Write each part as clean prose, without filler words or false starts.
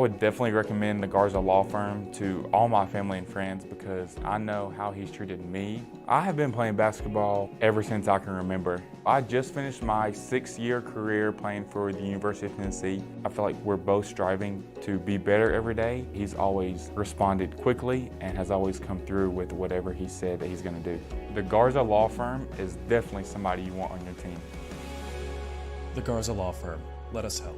would definitely recommend the Garza Law Firm to all my family and friends because I know how he's treated me. I have been playing basketball ever since I can remember. I just finished my 6-year career playing for the University of Tennessee. I feel like we're both striving to be better every day. He's always responded quickly and has always come through with whatever he said that he's going to do. The Garza Law Firm is definitely somebody you want on your team. The Garza Law Firm. Let us help.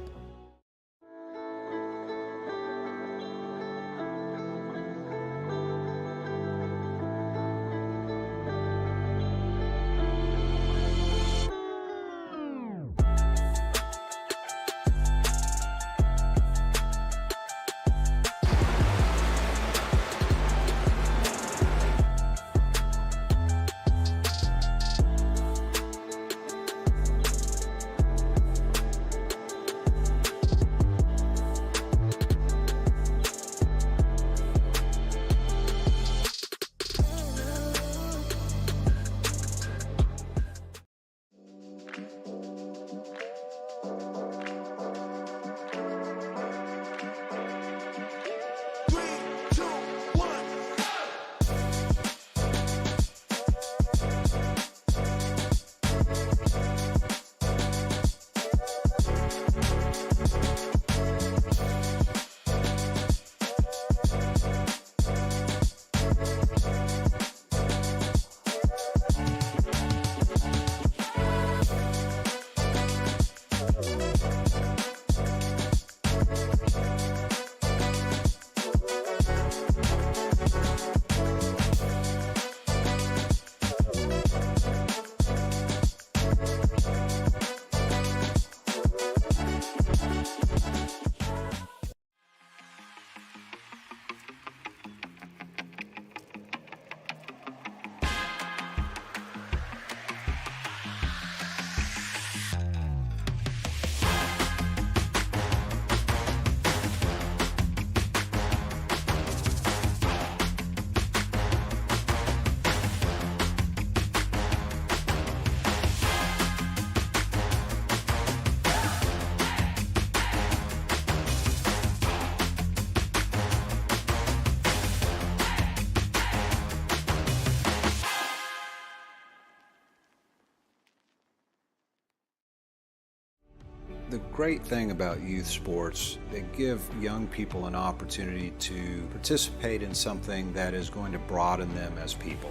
The great thing about youth sports, they give young people an opportunity to participate in something that is going to broaden them as people.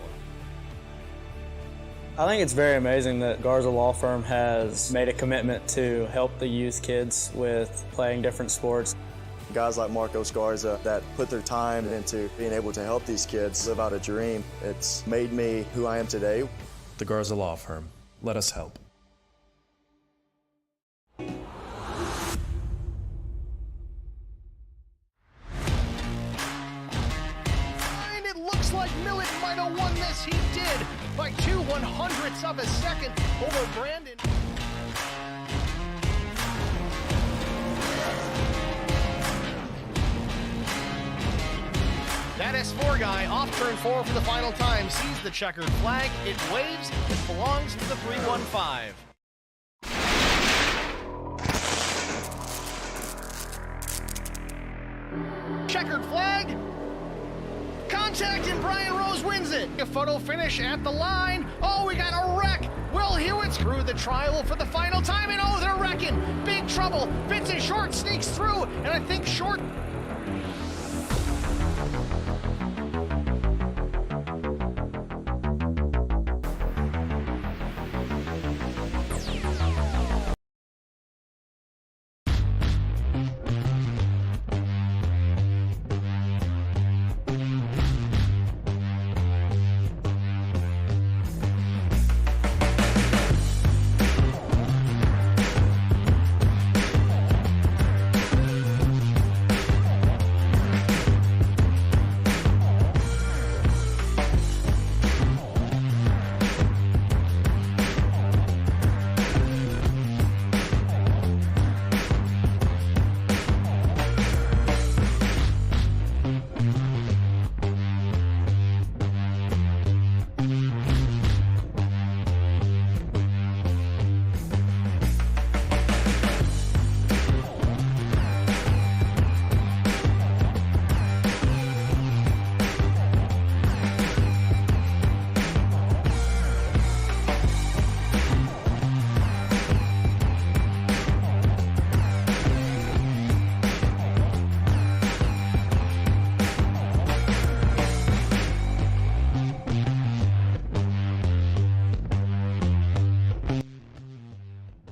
I think it's very amazing that Garza Law Firm has made a commitment to help the youth kids with playing different sports. Guys like Marcos Garza that put their time into being able to help these kids live out a dream. It's made me who I am today. The Garza Law Firm. Let us help. Looks like Millett might have won this. He did by 2/100ths of a second over Brandon. That S4 guy off turn 4 for the final time sees the checkered flag. It waves. It belongs to the 315. Checkered flag. Contact and Brian Rose wins it. A photo finish at the line. Oh, we got a wreck. Will Hewitt's through the trial for the final time, and oh, they're wrecking. Big trouble. Vincent Short sneaks through, and I think Short...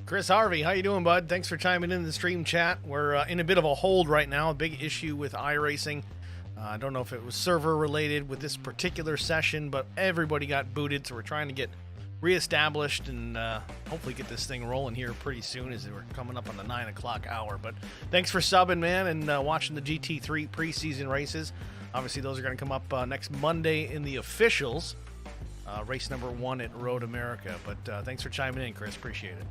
Chris Harvey, how you doing, bud? Thanks for chiming in the stream chat. We're in a bit of a hold right now, a big issue with iRacing. I don't know if it was server related with this particular session, but everybody got booted, so we're trying to get reestablished and hopefully get this thing rolling here pretty soon as we're coming up on the 9 o'clock hour. But thanks for subbing, man, and watching the GT3 preseason races. Obviously, those are going to come up next Monday in the officials, race number 1 at Road America. But thanks for chiming in, Chris. Appreciate it.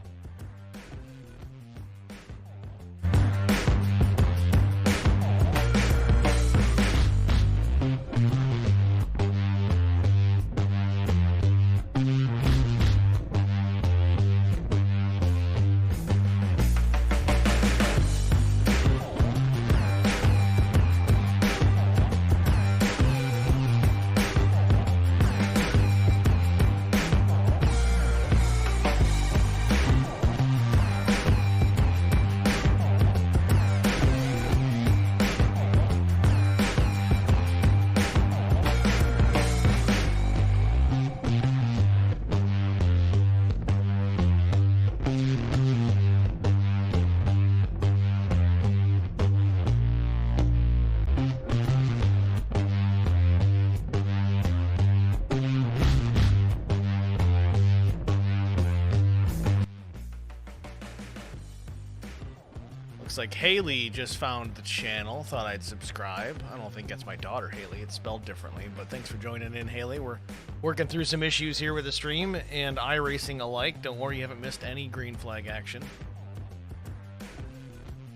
Looks like Haley just found the channel. Thought I'd subscribe. I don't think that's my daughter, Haley. It's spelled differently, but thanks for joining in, Haley. We're working through some issues here with the stream and iRacing alike. Don't worry, you haven't missed any green flag action.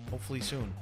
Hopefully soon.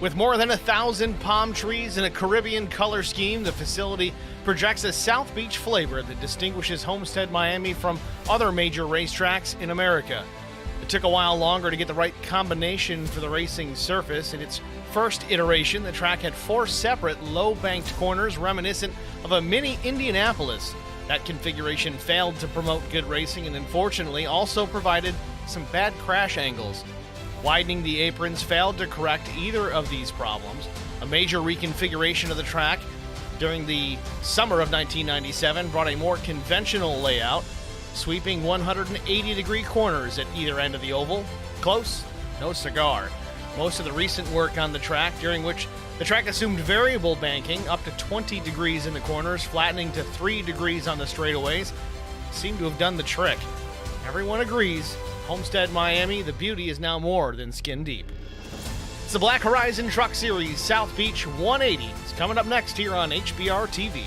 With more than 1,000 palm trees and a Caribbean color scheme, the facility projects a South Beach flavor that distinguishes Homestead-Miami from other major racetracks in America. It took a while longer to get the right combination for the racing surface. In its first iteration, the track had 4 separate low-banked corners reminiscent of a mini Indianapolis. That configuration failed to promote good racing and unfortunately also provided some bad crash angles. Widening the aprons failed to correct either of these problems. A major reconfiguration of the track during the summer of 1997 brought a more conventional layout, sweeping 180-degree corners at either end of the oval. Close, no cigar. Most of the recent work on the track, during which the track assumed variable banking up to 20 degrees in the corners, flattening to 3 degrees on the straightaways, seemed to have done the trick. Everyone agrees, Homestead-Miami, the beauty is now more than skin deep. It's the Black Horizon Truck Series South Beach 180. It's coming up next here on HBR TV.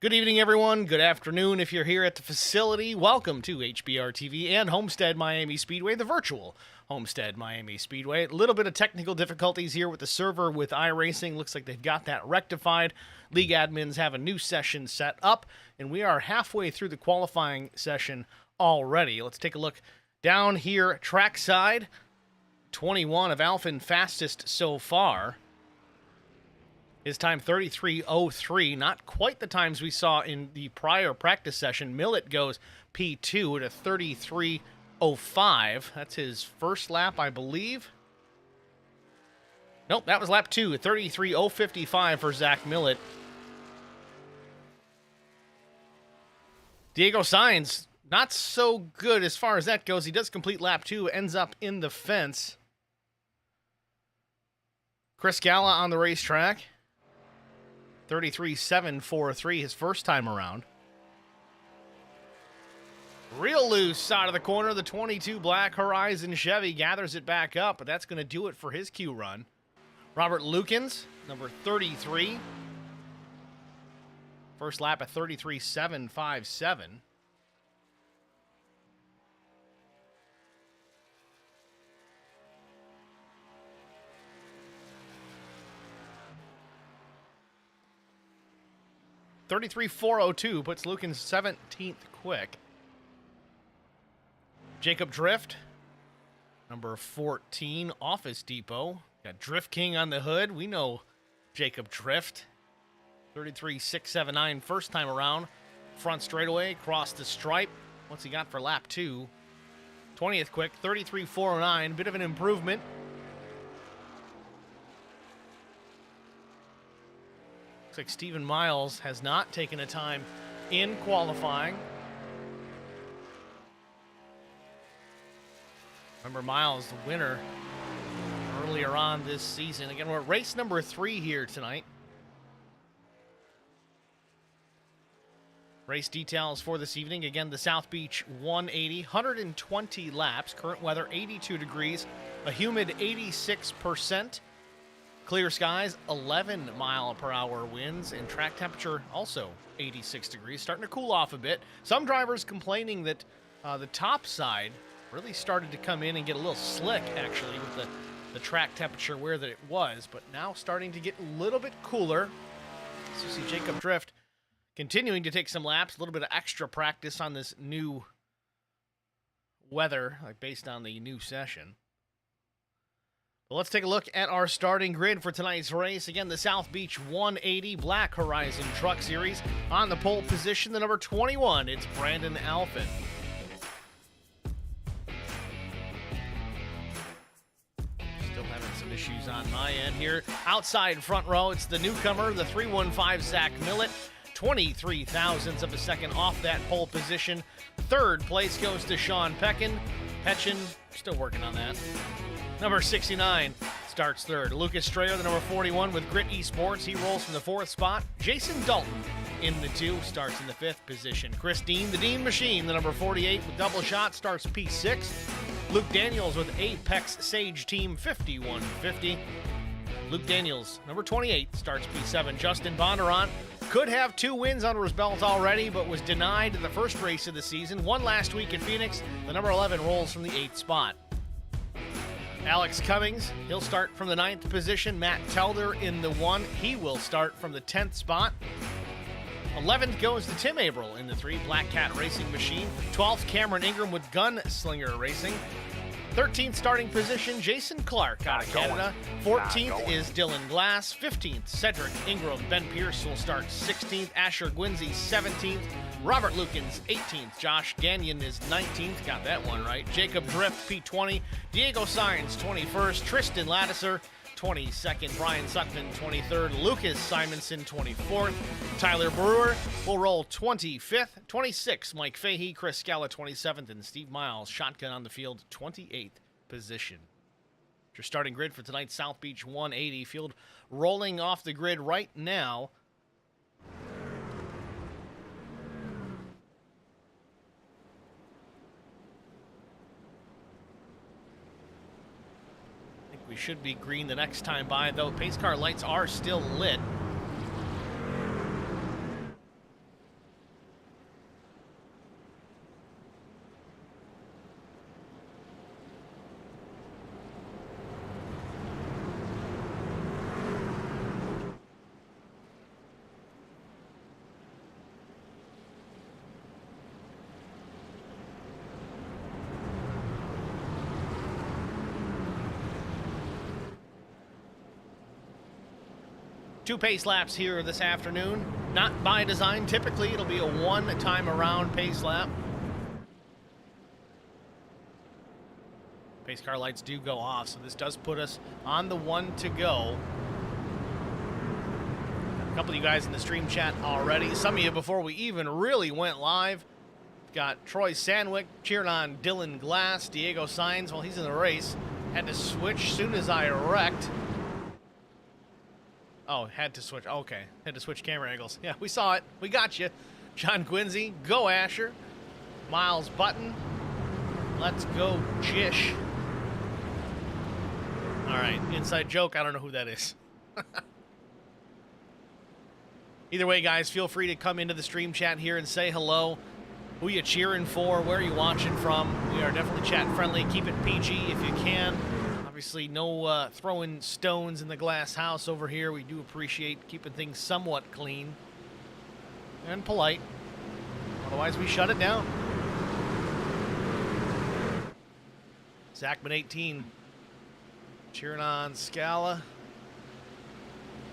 Good evening, everyone. Good afternoon if you're here at the facility. Welcome to HBR TV and Homestead-Miami Speedway, the virtual Homestead-Miami Speedway. A little bit of technical difficulties here with the server with iRacing. Looks like they've got that rectified. League admins have a new session set up, and we are halfway through the qualifying session already. Let's take a look down here trackside. 21 of Alphen fastest so far. His time 33:03, not quite the times we saw in the prior practice session. Millett goes P2 at a 33:05. That's his first lap, I believe. Nope, that was lap 2, 33:055 for Zach Millett. Diego Sainz, not so good as far as that goes. He does complete lap 2, ends up in the fence. Chris Galla on the racetrack. 33:743 his first time around. Real loose out of the corner. The 22 Black Horizon Chevy gathers it back up, but that's going to do it for his Q run. Robert Lukens, number 33. First lap at 33:757. $33,402 puts Lukens 17th quick. Jacob Drift, number 14, Office Depot. Got Drift King on the hood. We know Jacob Drift. 33,679 first time around. Front straightaway, across the stripe. What's he got for lap 2? 20th quick, 33,409. Bit of an improvement. Looks like Stephen Miles has not taken a time in qualifying. Remember Miles, the winner earlier on this season. Again, we're at race number 3 here tonight. Race details for this evening. Again, the South Beach 180, 120 laps. Current weather 82 degrees, a humid 86%. Clear skies, 11-mile-per-hour winds, and track temperature also 86 degrees. Starting to cool off a bit. Some drivers complaining that the top side really started to come in and get a little slick, actually, with the track temperature where that it was, but now starting to get a little bit cooler. So you see Jacob Drift continuing to take some laps, a little bit of extra practice on this new weather, like based on the new session. Well, let's take a look at our starting grid for tonight's race. Again, the South Beach 180 Black Horizon Truck Series. On the pole position, the number 21, it's Brandon Alphen. Still having some issues on my end here. Outside front row, it's the newcomer, the 315 Zach Millett. 23 thousandths of a second off that pole position. Third place goes to Sean Pechin, still working on that. Number 69 starts third. Lucas Strayer, the number 41 with Grit Esports. He rolls from the 4th spot. Jason Dalton in the 2, starts in the 5th position. Chris Dean, the Dean Machine, the number 48 with Double Shot, starts P6. Luke Daniels with Apex Sage Team 5150. Luke Daniels, number 28, starts P7. Justin Bondurant, could have 2 wins under his belt already, but was denied the first race of the season. Won last week at Phoenix. The number 11 rolls from the 8th spot. Alex Cummings, he'll start from the 9th position. Matt Telder in the 1. He will start from the 10th spot. 11th goes to Tim Averill in the 3, Black Cat Racing Machine. 12th, Cameron Ingram with Gunslinger Racing. 13th starting position, Jason Clark out of Canada. 14th is Dylan Glass. 15th, Cedric Ingram. Ben Pierce will start 16th. Asher Gwinsey, 17th. Robert Lukens, 18th. Josh Gagnon is 19th. Got that one right. Jacob Drift, P20. Diego Sainz, 21st. Tristan Lattiser, 22nd. Brian Suckman, 23rd. Lucas Simonson, 24th. Tyler Brewer will roll 25th. 26th, Mike Fahey. Chris Scala, 27th. And Steve Miles, shotgun on the field, 28th position. Your starting grid for tonight's South Beach 180 field rolling off the grid right now. We should be green the next time by, though. Pace car lights are still lit. Two pace laps here this afternoon. Not by design. Typically, it'll be a one-time around pace lap. Pace car lights do go off, so this does put us on the 1 to go. A couple of you guys in the stream chat already. Some of you before we even really went live. Got Troy Sandwick cheering on Dylan Glass. Diego Sainz, well, he's in the race. Had to switch soon as I wrecked. Oh, had to switch. Okay, had to switch camera angles. Yeah, we saw it. We got you. John Quincy, go Asher. Miles Button, let's go Jish. All right, inside joke. I don't know who that is. Either way, guys, feel free to come into the stream chat here and say hello. Who you cheering for? Where are you watching from? We are definitely chat friendly. Keep it PG if you can. Obviously, no throwing stones in the glass house over here. We do appreciate keeping things somewhat clean and polite. Otherwise, we shut it down. Zachman 18 cheering on Scala.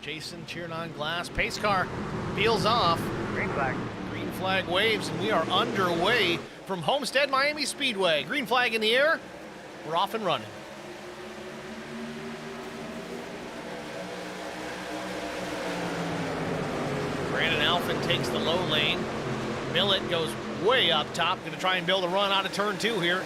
Jason cheering on Glass. Pace car peels off. Green flag. Green flag waves, and we are underway from Homestead-Miami Speedway. Green flag in the air. We're off and running. Brandon Alphin takes the low lane. Millet goes way up top. Going to try and build a run out of turn 2 here.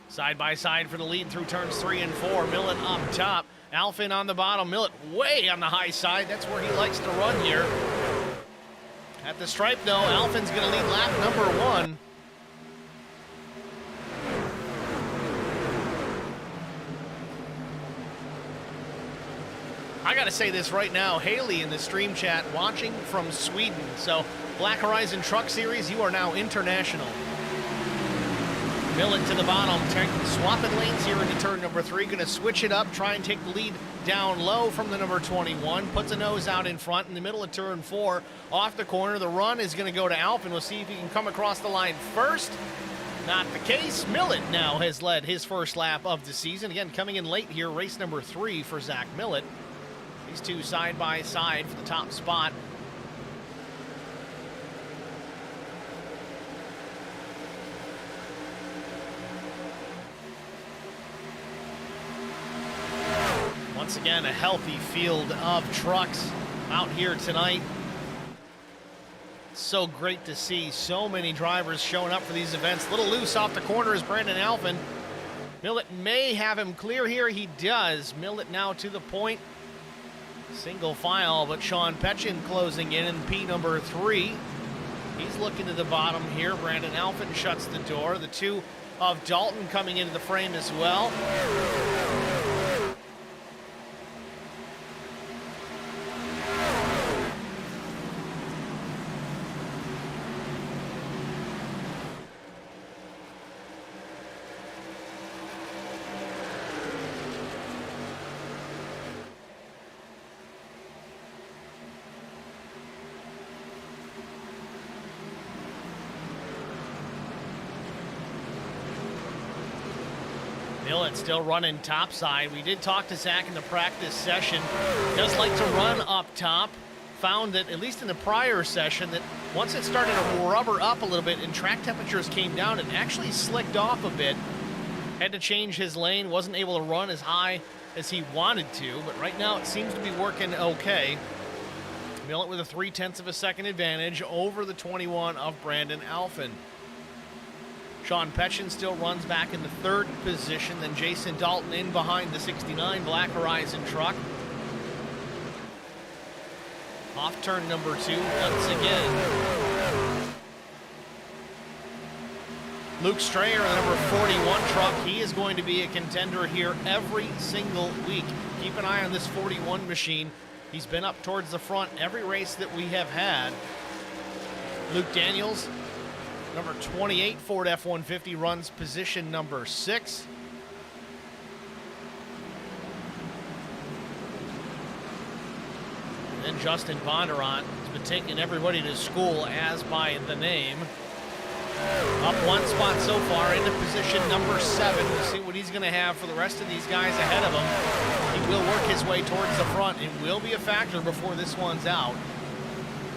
Side by side for the lead through turns 3 and 4. Millet up top. Alphin on the bottom. Millet way on the high side. That's where he likes to run here. At the stripe, though, Alphin's going to lead lap number 1. I gotta say this right now, Haley in the stream chat watching from Sweden. So Black Horizon Truck Series, you are now international. Millet to the bottom, swapping lanes here into turn number 3. Gonna switch it up, try and take the lead down low from the number 21. Puts a nose out in front in the middle of turn 4. Off the corner, the run is gonna go to Alpin. We'll see if he can come across the line first. Not the case. Millet now has led his first lap of the season. Again, coming in late here, race number 3 for Zach Millet. These two side by side for the top spot. Once again, a healthy field of trucks out here tonight. So great to see so many drivers showing up for these events. A little loose off the corner is Brandon Alphin. Millet may have him clear here. He does. Millet now to the point. Single file, but Sean Petchin closing in P number 3. He's looking to the bottom here. Brandon Alphen shuts the door. The two of Dalton coming into the frame as well. Millet still running topside. We did talk to Zach in the practice session. Does like to run up top. Found that, at least in the prior session, that once it started to rubber up a little bit and track temperatures came down, it actually slicked off a bit. Had to change his lane. Wasn't able to run as high as he wanted to, but right now it seems to be working okay. Millet with a 0.3 of a second advantage over the 21 of Brandon Alphen. Sean Petchen still runs back in the third position. Then Jason Dalton in behind the 69 Black Horizon truck. Off turn number 2 once again. Luke Strayer, the number 41 truck. He is going to be a contender here every single week. Keep an eye on this 41 machine. He's been up towards the front every race that we have had. Luke Daniels, number 28 Ford F-150, runs position number 6. And then Justin Bondurant has been taking everybody to school as by the name. Up one spot so far into position number 7. We'll see what he's going to have for the rest of these guys ahead of him. He will work his way towards the front and will be a factor before this one's out.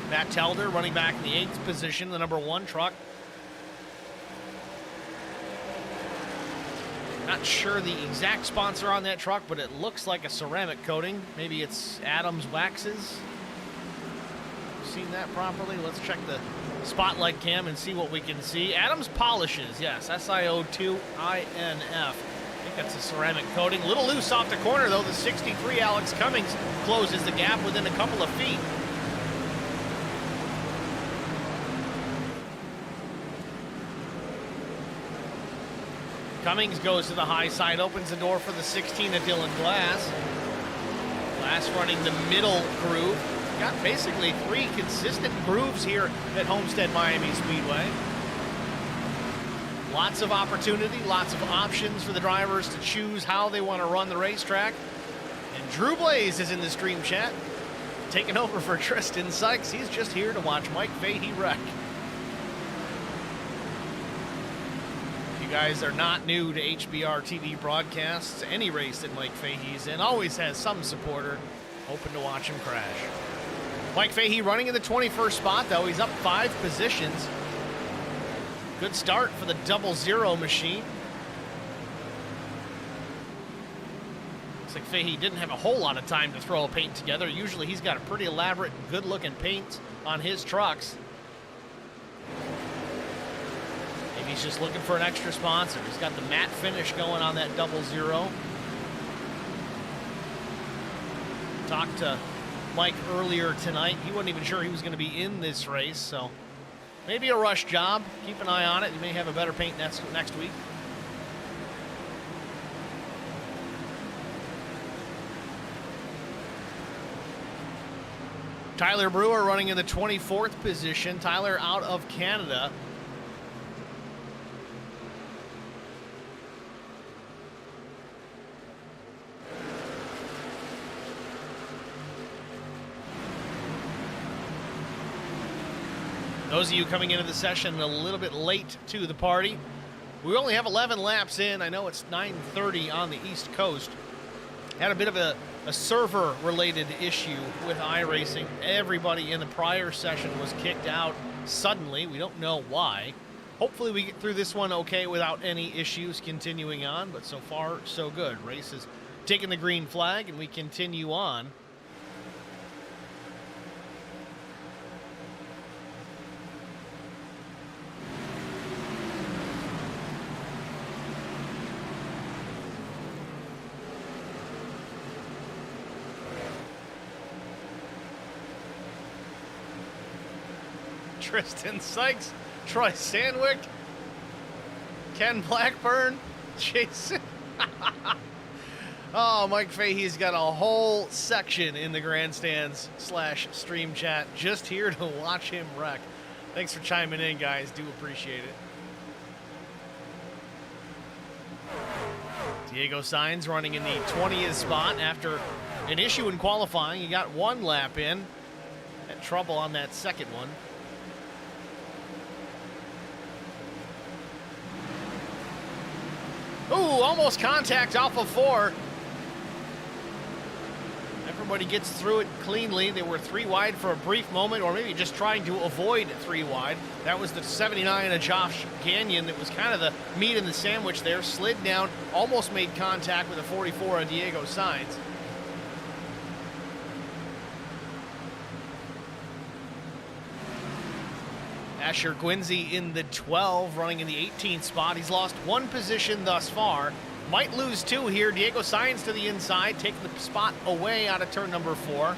Matt Telder running back in the 8th position, the number 1 truck. Not sure the exact sponsor on that truck, but it looks like a ceramic coating. Maybe it's Adams Waxes. Seen that properly? Let's check the spotlight cam and see what we can see. Adams Polishes, yes, SIO2INF. I think that's a ceramic coating. A little loose off the corner though. The 63 Alex Cummings closes the gap within a couple of feet. Cummings goes to the high side, opens the door for the 16 of Dylan Glass. Glass running the middle groove. Got basically 3 consistent grooves here at Homestead-Miami Speedway. Lots of opportunity, lots of options for the drivers to choose how they want to run the racetrack. And Drew Blaze is in the stream chat, taking over for Tristan Sykes. He's just here to watch Mike Fahey wreck. You guys are not new to HBR TV broadcasts. Any race that Mike Fahey's in always has some supporter hoping to watch him crash. Mike Fahey running in the 21st spot, though. He's up 5 positions. Good start for the 00 machine. Looks like Fahey didn't have a whole lot of time to throw a paint together. Usually he's got a pretty elaborate, good-looking paint on his trucks. Maybe he's just looking for an extra sponsor. He's got the matte finish going on that 00. Talked to Mike earlier tonight. He wasn't even sure he was going to be in this race, so maybe a rush job. Keep an eye on it. You may have a better paint next week. Tyler Brewer running in the 24th position. Tyler out of Canada. Those of you coming into the session a little bit late to the party, we only have 11 laps in. I know it's 9:30 on the East Coast. Had a bit of a server-related issue with iRacing. Everybody in the prior session was kicked out suddenly. We don't know why. Hopefully we get through this one okay without any issues continuing on, but so far, so good. Race is taking the green flag, and we continue on. Tristan Sykes, Troy Sandwick, Ken Blackburn, Jason. Oh, Mike Fahey's got a whole section in the grandstands / stream chat just here to watch him wreck. Thanks for chiming in, guys. Do appreciate it. Diego Sainz running in the 20th spot after an issue in qualifying. He got one lap in. Had trouble on that second one. Ooh, almost contact off of 4. Everybody gets through it cleanly. They were 3 wide for a brief moment, or maybe just trying to avoid 3 wide. That was the 79 of Josh Gagnon that was kind of the meat in the sandwich there. Slid down, almost made contact with a 44 of Diego Sainz. Asher Gwinzy in the 12, running in the 18th spot. He's lost 1 position thus far. Might lose 2 here. Diego Sainz to the inside, taking the spot away out of turn number 4.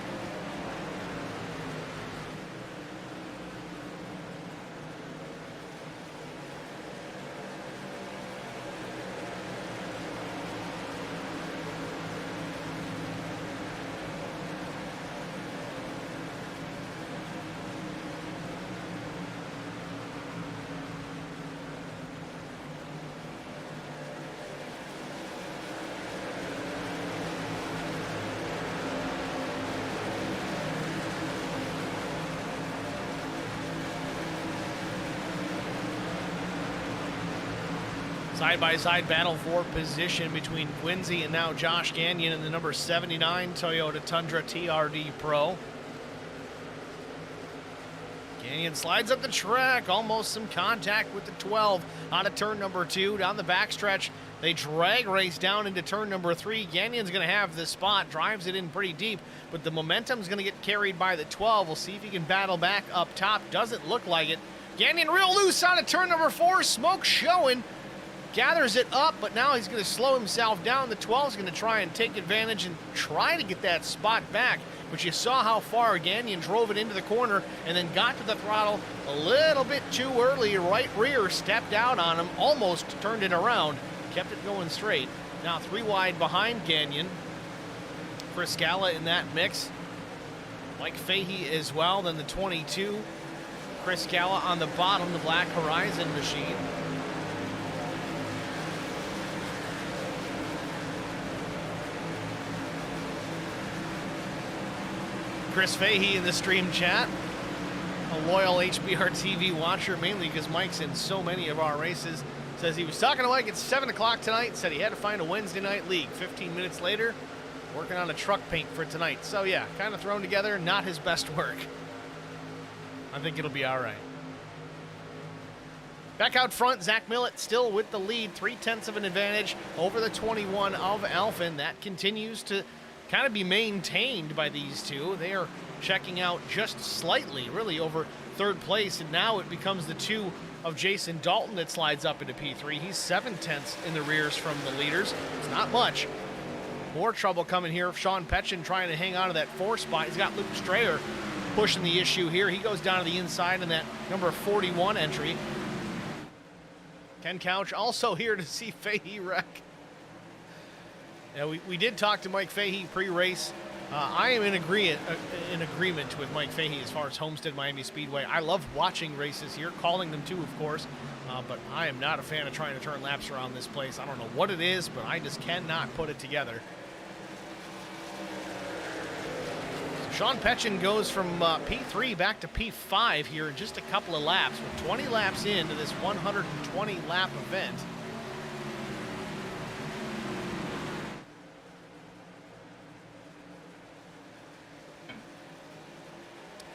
Side-by-side battle for position between Gwinzy and now Josh Gagnon in the number 79 Toyota Tundra TRD Pro. Gagnon slides up the track, almost some contact with the 12 out of turn number 2. Down the backstretch, they drag race down into turn number 3. Gagnon's going to have this spot, drives it in pretty deep, but the momentum's going to get carried by the 12. We'll see if he can battle back up top. Doesn't look like it. Gagnon real loose out of turn number 4, smoke showing. Gathers it up, but now he's going to slow himself down. The 12 is going to try and take advantage and try to get that spot back. But you saw how far Gagnon drove it into the corner and then got to the throttle a little bit too early. Right rear stepped out on him, almost turned it around, kept it going straight. Now 3 wide behind Gagnon. Chris Scala in that mix. Mike Fahey as well, then the 22. Chris Scala on the bottom, the Black Horizon machine. Chris Fahey in the stream chat, a loyal HBR TV watcher, mainly because Mike's in so many of our races, says he was talking to Mike at 7 o'clock tonight, said he had to find a Wednesday night league. 15 minutes later, working on a truck paint for tonight. So yeah, kind of thrown together, not his best work. I think it'll be all right. Back out front, Zach Millett still with the lead, 0.3 of an advantage over the 21 of Alphin. That continues to kind of be maintained by these two. They are checking out just slightly, really, over 3rd place, and now it becomes the 2 of Jason Dalton that slides up into P3. He's 0.7 in the rears from the leaders. It's not much. More trouble coming here. Sean Petchin trying to hang on to that 4 spot. He's got Luke Strayer pushing the issue here. He goes down to the inside in that number 41 entry. Ken Couch also here to see Fahey wreck. Yeah, we did talk to Mike Fahey pre-race. I am in agreement with Mike Fahey as far as Homestead-Miami Speedway. I love watching races here, calling them too, of course, but I am not a fan of trying to turn laps around this place. I don't know what it is, but I just cannot put it together. So Sean Petchin goes from P3 back to P5 here in just a couple of laps. We're 20 laps into this 120-lap event.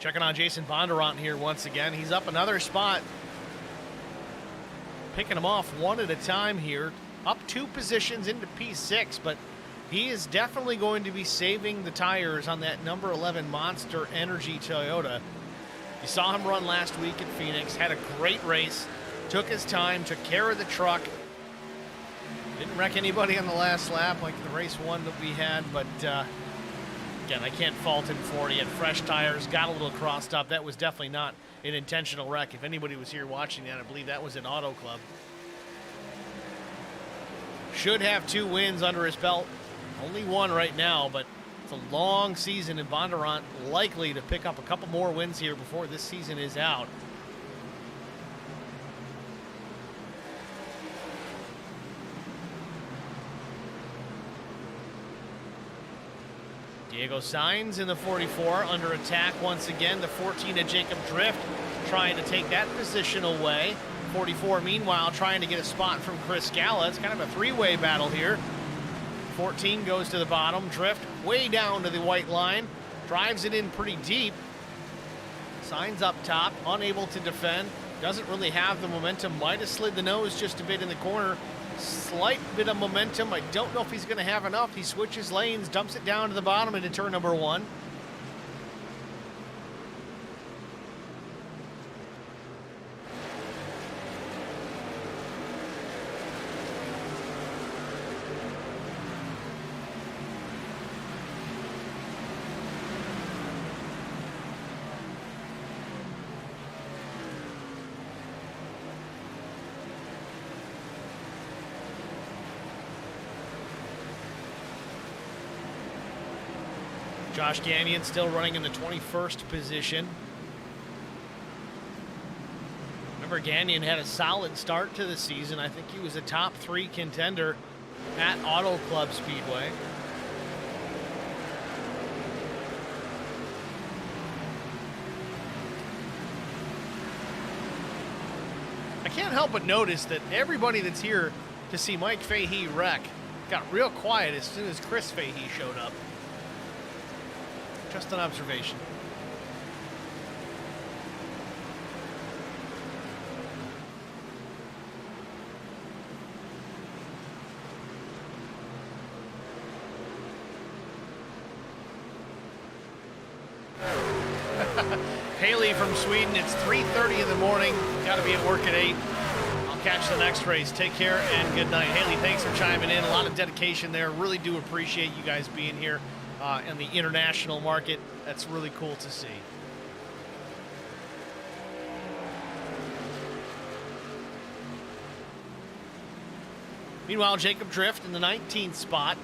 Checking on Jason Bondurant here once again. He's up another spot. Picking him off one at a time here. Up 2 positions into P6, but he is definitely going to be saving the tires on that number 11 Monster Energy Toyota. You saw him run last week at Phoenix. Had a great race. Took his time, took care of the truck. Didn't wreck anybody on the last lap like the race 1 that we had, but again, I can't fault him for it. He had fresh tires, got a little crossed up. That was definitely not an intentional wreck. If anybody was here watching that, I believe that was an Auto Club. Should have 2 wins under his belt. Only 1 right now, but it's a long season, and Bondurant likely to pick up a couple more wins here before this season is out. Diego Sainz in the 44 under attack once again. The 14 of Jacob Drift trying to take that position away. 44 meanwhile trying to get a spot from Chris Scala. It's kind of a 3-way battle here. 14 goes to the bottom. Drift way down to the white line. Drives it in pretty deep. Sainz up top, unable to defend. Doesn't really have the momentum. Might have slid the nose just a bit in the corner. Slight bit of momentum. I don't know if he's going to have enough. He switches lanes, dumps it down to the bottom into turn number 1. Josh Gagnon still running in the 21st position. Remember, Gagnon had a solid start to the season. I think he was a top 3 contender at Auto Club Speedway. I can't help but notice that everybody that's here to see Mike Fahey wreck got real quiet as soon as Chris Fahey showed up. Just an observation. Haley from Sweden, it's 3:30 in the morning. Got to be at work at 8. I'll catch the next race. Take care and good night. Haley, thanks for chiming in. A lot of dedication there. Really do appreciate you guys being here. In the international market. That's really cool to see. Meanwhile, Jacob Drift in the 19th spot.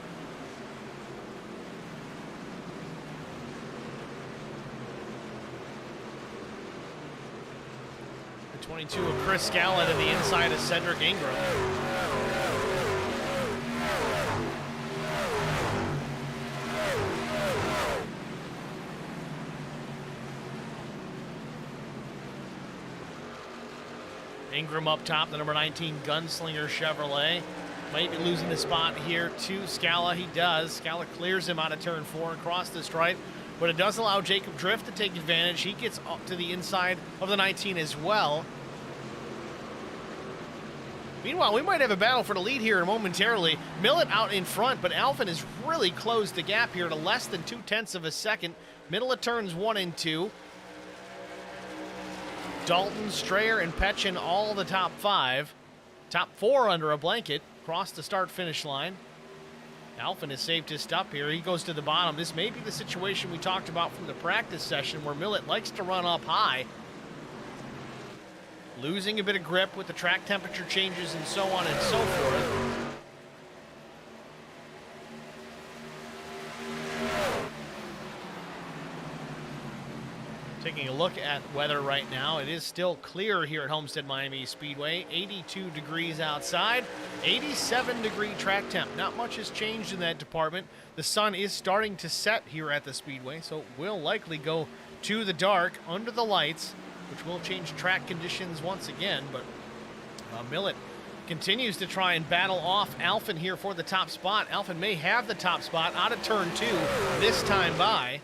The 22 of Chris Scala to the inside of Cedric Ingram. Ingram up top, the number 19 Gunslinger Chevrolet. Might be losing the spot here to Scala. He does. Scala clears him out of turn 4 across the stripe, but it does allow Jacob Drift to take advantage. He gets up to the inside of the 19 as well. Meanwhile, we might have a battle for the lead here momentarily. Millet out in front, but Alphen has really closed the gap here to less than 0.2 of a second. Middle of turns 1 and 2. Dalton, Strayer, and Petchin all the top 5. Top 4 under a blanket across the start-finish line. Alphen has saved his stop here. He goes to the bottom. This may be the situation we talked about from the practice session where Millet likes to run up high. Losing a bit of grip with the track temperature changes and so on and so forth. Taking a look at weather right now, it is still clear here at Homestead-Miami Speedway. 82 degrees outside, 87-degree track temp. Not much has changed in that department. The sun is starting to set here at the Speedway, so it will likely go to the dark under the lights, which will change track conditions once again. But Millet continues to try and battle off Alphen here for the top spot. Alphen may have the top spot out of turn 2 this time by.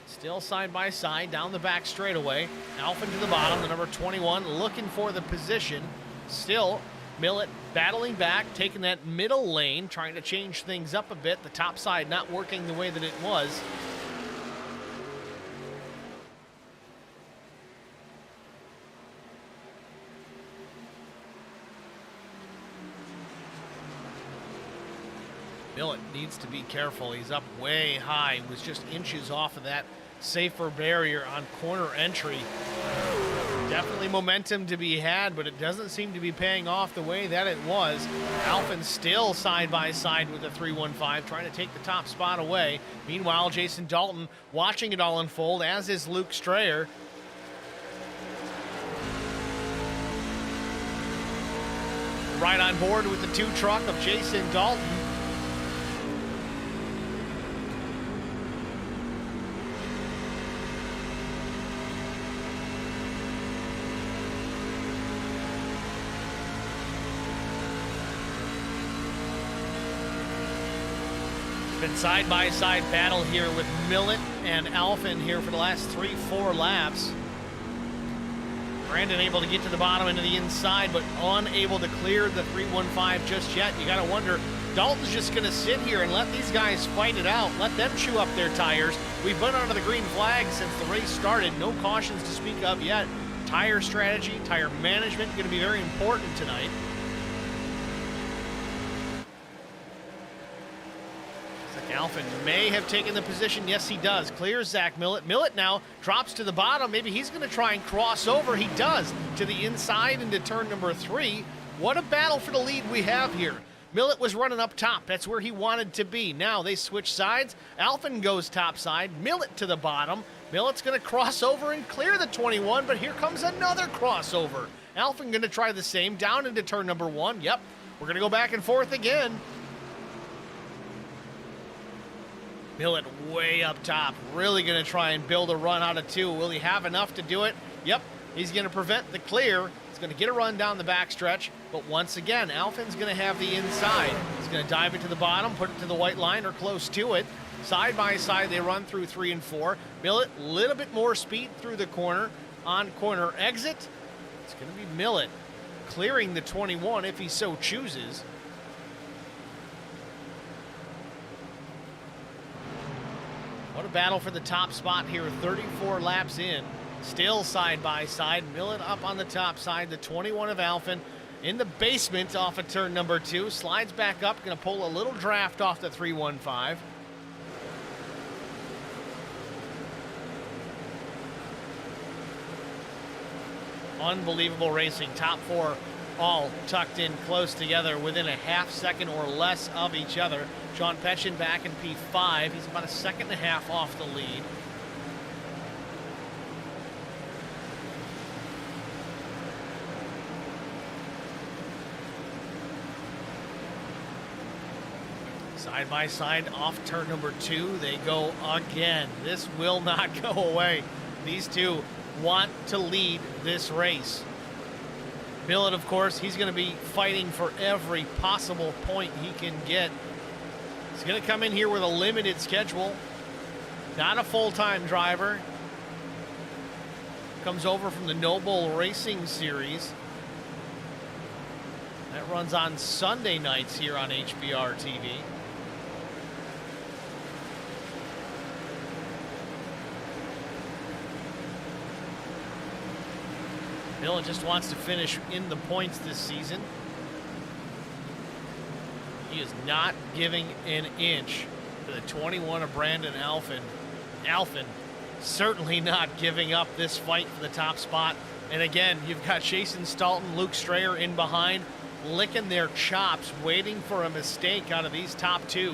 Still side by side down the back straightaway. Alphen to the bottom, the number 21 looking for the position. Still, Millet battling back, taking that middle lane, trying to change things up a bit. The top side not working the way that it was. Millet needs to be careful. He's up way high. He was just inches off of that safer barrier on corner entry. Definitely momentum to be had, but it doesn't seem to be paying off the way that it was. Alphen still side by side with the 315, trying to take the top spot away. Meanwhile, Jason Dalton watching it all unfold, as is Luke Strayer. Right on board with the 2 truck of Jason Dalton. Been side-by-side battle here with Millet and Alphen here for the last 3-4 laps. Brandon able to get to the bottom into the inside, but unable to clear the 315 just yet. You gotta wonder, Dalton's just gonna sit here and let these guys fight it out, let them chew up their tires. We've been under the green flag since the race started. No cautions to speak of yet. Tire strategy, tire management gonna be very important tonight. Alphen may have taken the position. Yes, he does. Clears Zach Millet. Millet now drops to the bottom. Maybe he's going to try and cross over. He does, to the inside into turn number 3. What a battle for the lead we have here. Millet was running up top. That's where he wanted to be. Now they switch sides. Alphen goes top side. Millet to the bottom. Millet's going to cross over and clear the 21, but here comes another crossover. Alphen going to try the same down into turn number 1. Yep, we're going to go back and forth again. Millet way up top, really going to try and build a run out of 2. Will he have enough to do it? Yep, he's going to prevent the clear. He's going to get a run down the backstretch, but once again, Alphen's going to have the inside. He's going to dive it to the bottom, put it to the white line or close to it. Side by side, they run through 3 and 4. Millet, a little bit more speed through the corner. On corner exit, it's going to be Millet clearing the 21 if he so chooses. What a battle for the top spot here, 34 laps in. Still side by side. Millet up on the top side, the 21 of Alphen in the basement off of turn number 2. Slides back up, gonna pull a little draft off the 315. Unbelievable racing. Top 4 all tucked in close together within a half second or less of each other. Sean Petchin back in P5. He's about a second and a half off the lead. Side by side off turn number 2. They go again. This will not go away. These two want to lead this race. Millet, of course, he's going to be fighting for every possible point he can get. He's going to come in here with a limited schedule, not a full-time driver. Comes over from the Noble Racing Series. That runs on Sunday nights here on HBR TV. Millet just wants to finish in the points this season. He is not giving an inch to the 21 of Brandon Alphen. Alphen certainly not giving up this fight for the top spot. And again, you've got Jason Stalton, Luke Strayer in behind, licking their chops, waiting for a mistake out of these top 2.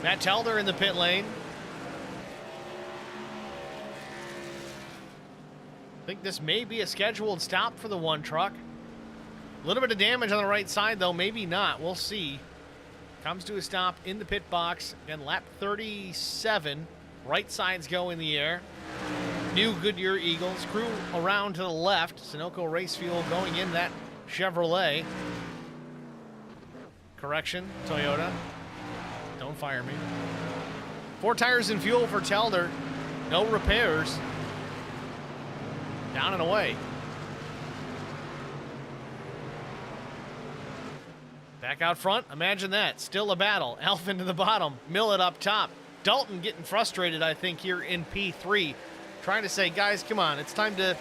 Matt Telder in the pit lane. I think this may be a scheduled stop for the 1 truck. A little bit of damage on the right side, though, maybe not. We'll see. Comes to a stop in the pit box. Again, lap 37. Right sides go in the air. New Goodyear Eagles. Crew around to the left. Sunoco Race Fuel going in that Chevrolet. Correction, Toyota. Don't fire me. 4 tires and fuel for Telder. No repairs. Down and away. Back out front. Imagine that. Still a battle. Alphen to the bottom. Millet up top. Dalton getting frustrated, I think, here in P3. Trying to say, guys, come on. It's time to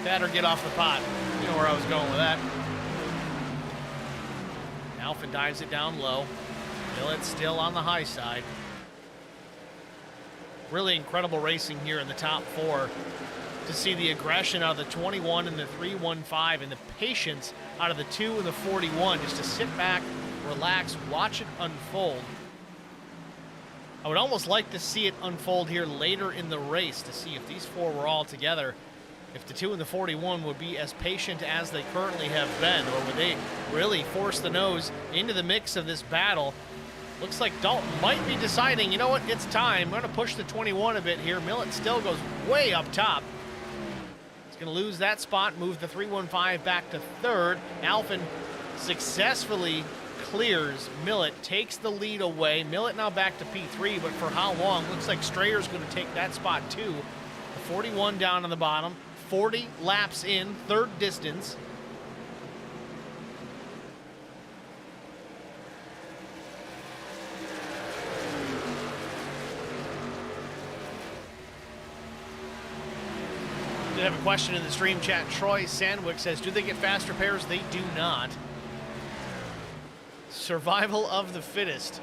That or get off the pot. You know where I was going with that. Alpha dives it down low. Millett still on the high side. Really incredible racing here in the top four. To see the aggression out of the 21 and the 315 and the patience out of the 2 and the 41, just to sit back, relax, watch it unfold. I would almost like to see it unfold here later in the race to see if these four were all together, if the 2 and the 41 would be as patient as they currently have been, or would they really force the nose into the mix of this battle. Looks like Dalton might be deciding, you know what, it's time. I'm going to push the 21 a bit here. Millett still goes way up top. Going to lose that spot, move the 315 back to third. Alphen successfully clears Millett, takes the lead away. Millett now back to P3, but for how long? Looks like Strayer's going to take that spot too. The 41 down on the bottom, 40 laps in, third distance. I have a question in the stream chat. Troy Sandwick says, do they get fast repairs? They do not. Survival of the fittest.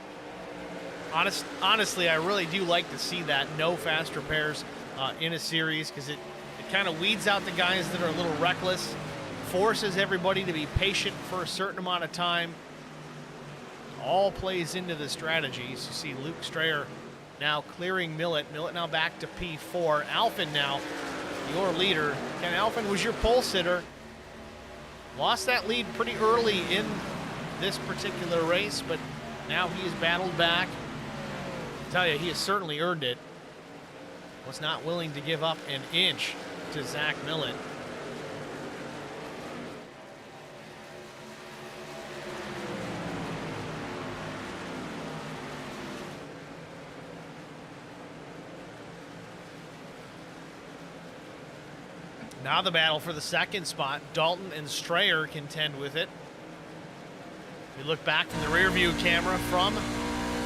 Honestly, I really do like to see that. No fast repairs in a series, because it kind of weeds out the guys that are a little reckless, forces everybody to be patient for a certain amount of time. All plays into the strategies. You see Luke Strayer now clearing Millett. Millett now back to P4. Alphen now your leader. Ken Alphen was your pole sitter. Lost that lead pretty early in this particular race, but now he has battled back. I tell you, he has certainly earned it. Was not willing to give up an inch to Zach Millett. Now the battle for the second spot. Dalton and Strayer contend with it. We look back from the rear view camera from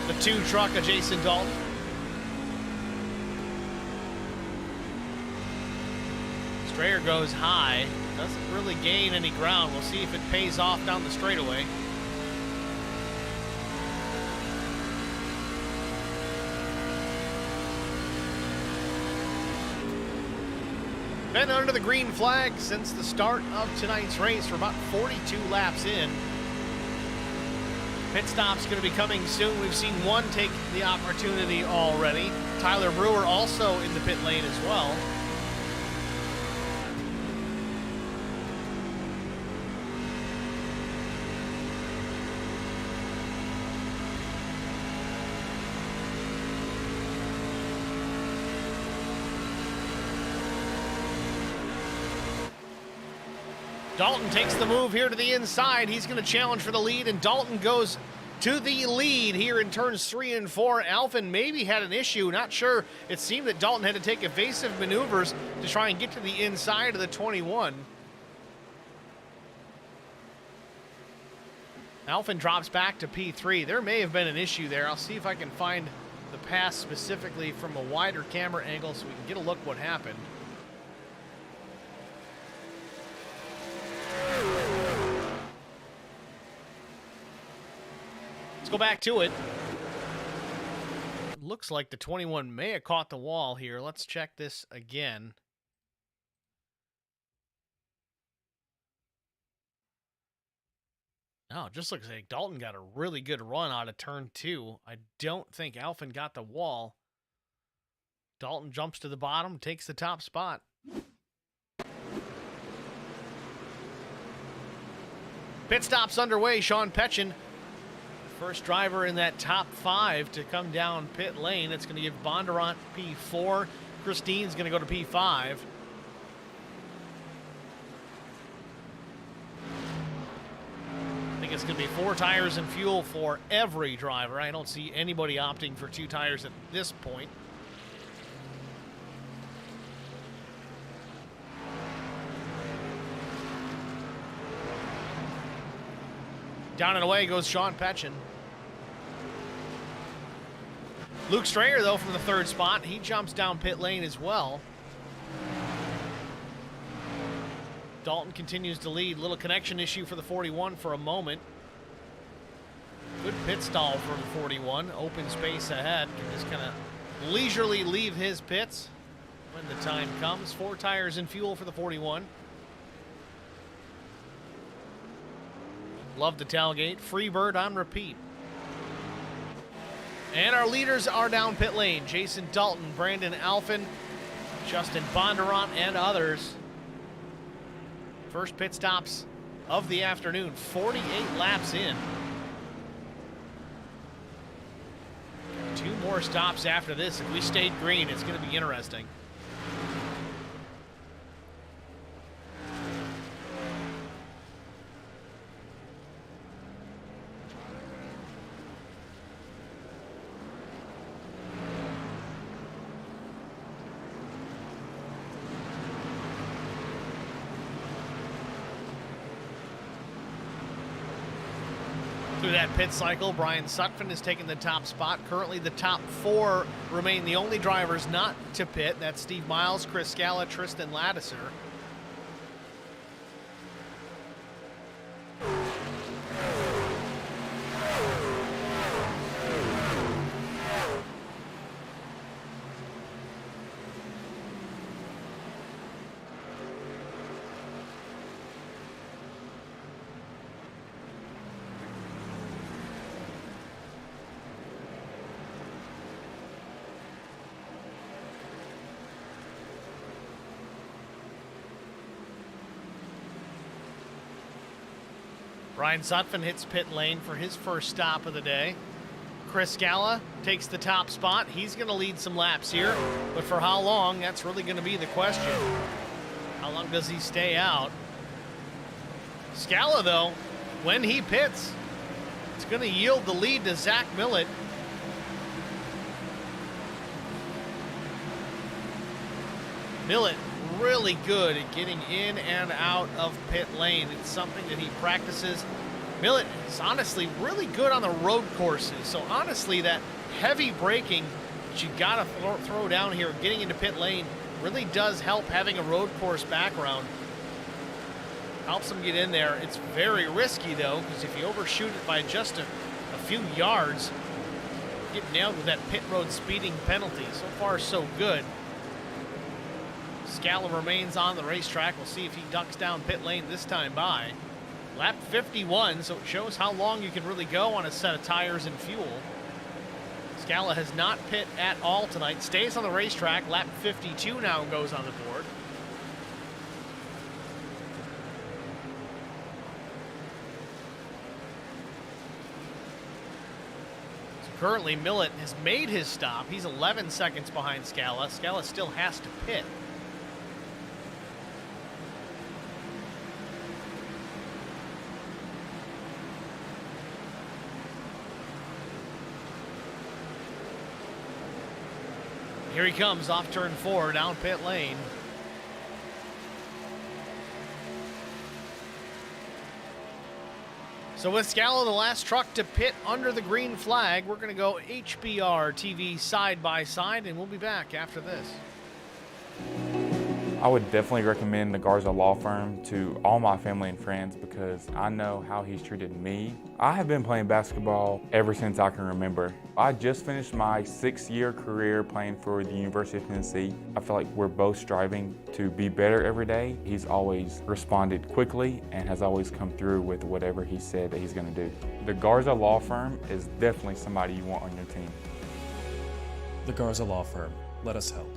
the 2 truck of Jason Dalton. Strayer goes high, doesn't really gain any ground. We'll see if it pays off down the straightaway. Been under the green flag since the start of tonight's race. We're about 42 laps in. Pit stop's going to be coming soon. We've seen one take the opportunity already. Tyler Brewer also in the pit lane as well. Dalton takes the move here to the inside. He's going to challenge for the lead, and Dalton goes to the lead here in turns 3 and 4. Alphen maybe had an issue, not sure. It seemed that Dalton had to take evasive maneuvers to try and get to the inside of the 21. Alphen drops back to P3. There may have been an issue there. I'll see if I can find the pass specifically from a wider camera angle so we can get a look what happened. Let's go back to it. Looks like the 21 may have caught the wall here. Let's check this again. No, it just looks like Dalton got a really good run out of turn 2. I don't think Alphen got the wall. Dalton jumps to the bottom, takes the top spot. Pit stop's underway. Sean Petchen, first driver in that top 5 to come down pit lane. It's going to give Bondurant P4. Christine's going to go to P5. I think it's going to be 4 tires and fuel for every driver. I don't see anybody opting for 2 tires at this point. Down and away goes Sean Petchen. Luke Strayer, though, from the 3rd spot. He jumps down pit lane as well. Dalton continues to lead. Little connection issue for the 41 for a moment. Good pit stall for the 41. Open space ahead. Can just kind of leisurely leave his pits when the time comes. 4 tires and fuel for the 41. Love the tailgate. Freebird on repeat. And our leaders are down pit lane. Jason Dalton, Brandon Alphin, Justin Bondurant, and others. First pit stops of the afternoon. 48 laps in. 2 more stops after this. If we stayed green, it's going to be interesting. Through that pit cycle, Brian Sutphin has taken the top spot. Currently, the top 4 remain the only drivers not to pit. That's Steve Miles, Chris Scala, Tristan Lattiser. Brian Sutphin hits pit lane for his first stop of the day. Chris Scala takes the top spot. He's going to lead some laps here, but for how long, that's really going to be the question. How long does he stay out? Scala, though, when he pits, it's going to yield the lead to Zach Millett. Millett really good at getting in and out of pit lane. It's something that he practices. Millett is honestly really good on the road courses. So honestly, that heavy braking that you got to throw down here, getting into pit lane, really does help having a road course background. Helps him get in there. It's very risky though, because if you overshoot it by just a few yards, you get nailed with that pit road speeding penalty. So far, so good. Scala remains on the racetrack. We'll see if he ducks down pit lane this time by. Lap 51, so it shows how long you can really go on a set of tires and fuel. Scala has not pit at all tonight. Stays on the racetrack. Lap 52 now goes on the board. So currently, Millett has made his stop. He's 11 seconds behind Scala. Scala still has to pit. Here he comes off turn 4 down pit lane. So with Scala, the last truck to pit under the green flag, we're going to go HBR TV side by side, and we'll be back after this. I would definitely recommend the Garza Law Firm to all my family and friends because I know how he's treated me. I have been playing basketball ever since I can remember. I just finished my 6-year career playing for the University of Tennessee. I feel like we're both striving to be better every day. He's always responded quickly and has always come through with whatever he said that he's going to do. The Garza Law Firm is definitely somebody you want on your team. The Garza Law Firm. Let us help.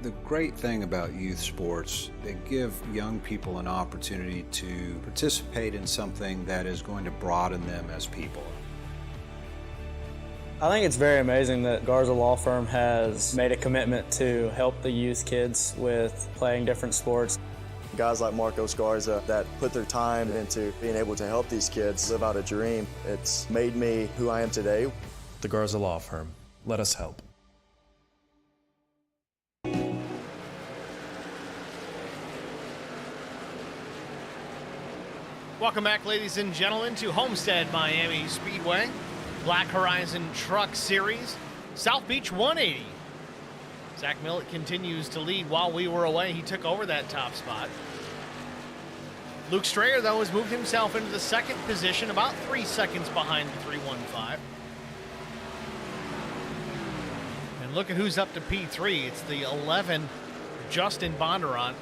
The great thing about youth sports, they give young people an opportunity to participate in something that is going to broaden them as people. I think it's very amazing that Garza Law Firm has made a commitment to help the youth kids with playing different sports. Guys like Marcos Garza that put their time into being able to help these kids live out a dream. It's made me who I am today. The Garza Law Firm. Let us help. Welcome back, ladies and gentlemen, to Homestead-Miami Speedway, Black Horizon Truck Series, South Beach 180. Zach Millett continues to lead. While we were away, he took over that top spot. Luke Strayer, though, has moved himself into the second position, about 3 seconds behind the 315. And look at who's up to P3. It's the 11, Justin Bondurant.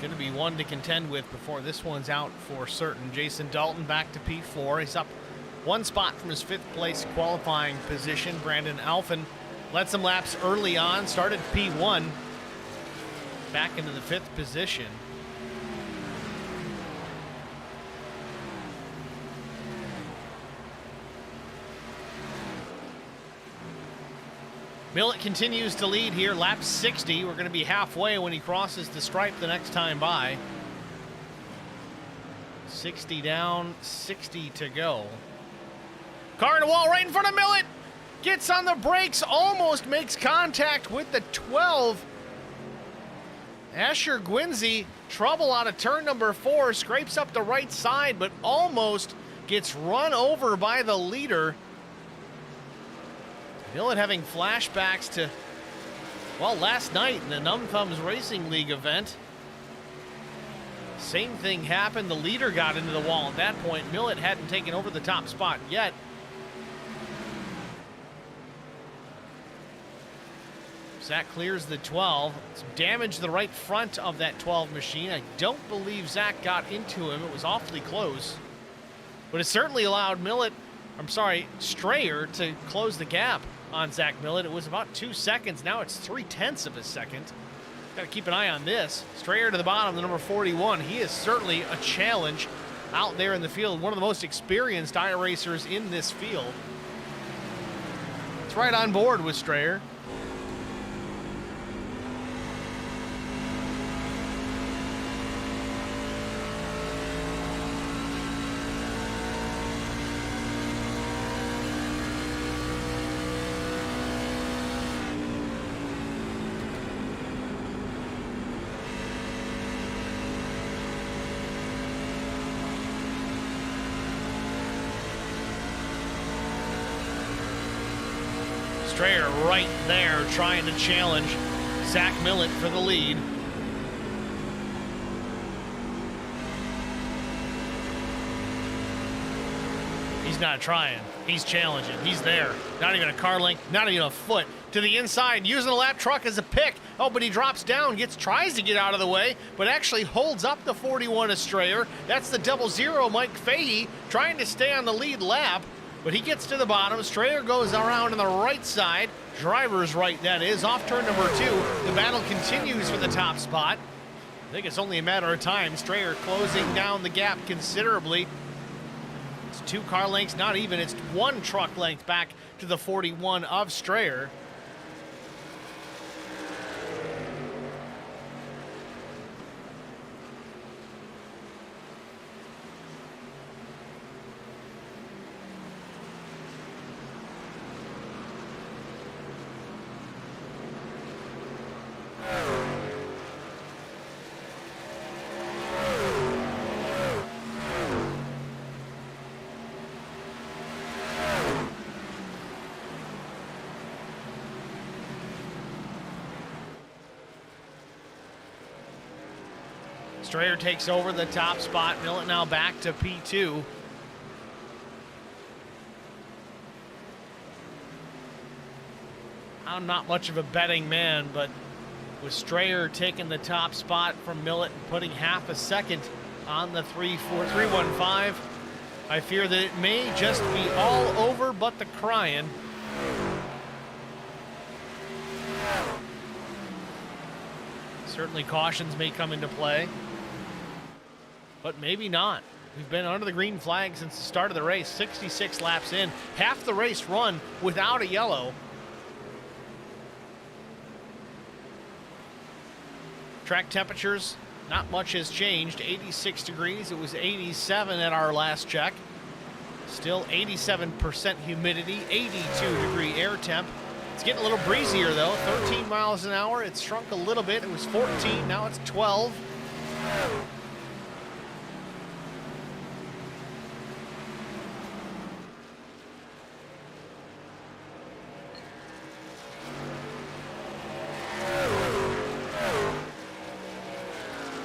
Going to be one to contend with before this one's out for certain. Jason Dalton back to P4. He's up one spot from his fifth place qualifying position. Brandon Alphen led some laps early on, started P1, back into the fifth position. Millett continues to lead here, lap 60. We're going to be halfway when he crosses the stripe the next time by. 60 down, 60 to go. Car in the wall right in front of Millett. Gets on the brakes, almost makes contact with the 12. Asher Gwinzy, trouble out of turn number 4, scrapes up the right side, but almost gets run over by the leader. Millett having flashbacks to, well, last night in the Numb Thumbs Racing League event. Same thing happened. The leader got into the wall at that point. Millett hadn't taken over the top spot yet. Zach clears the 12. It's damaged the right front of that 12 machine. I don't believe Zach got into him. It was awfully close. But it certainly allowed Strayer to close the gap on Zach Millett. It was about 2 seconds. Now it's 0.3 of a second. Got to keep an eye on this. Strayer to the bottom, the number 41. He is certainly a challenge out there in the field. One of the most experienced iRacers in this field. It's right on board with Strayer. Strayer right there trying to challenge Zach Millett for the lead. He's not trying. He's challenging. He's there. Not even a car length, not even a foot. To the inside, using the lap truck as a pick. Oh, but he drops down, tries to get out of the way, but actually holds up the 41 of Strayer. That's the 00 Mike Fahey trying to stay on the lead lap. But he gets to the bottom. Strayer goes around on the right side. Driver's right, that is. Off turn number 2. The battle continues for the top spot. I think it's only a matter of time. Strayer closing down the gap considerably. It's 2 car lengths, not even. It's 1 truck length back to the 41 of Strayer. Strayer takes over the top spot. Millett now back to P2. I'm not much of a betting man, but with Strayer taking the top spot from Millett and putting half a second on the 315, I fear that it may just be all over but the crying. Certainly cautions may come into play, but maybe not. We've been under the green flag since the start of the race, 66 laps in. Half the race run without a yellow. Track temperatures, not much has changed. 86 degrees, it was 87 at our last check. Still 87% humidity, 82-degree air temp. It's getting a little breezier though, 13 miles an hour. It's shrunk a little bit. It was 14, now it's 12.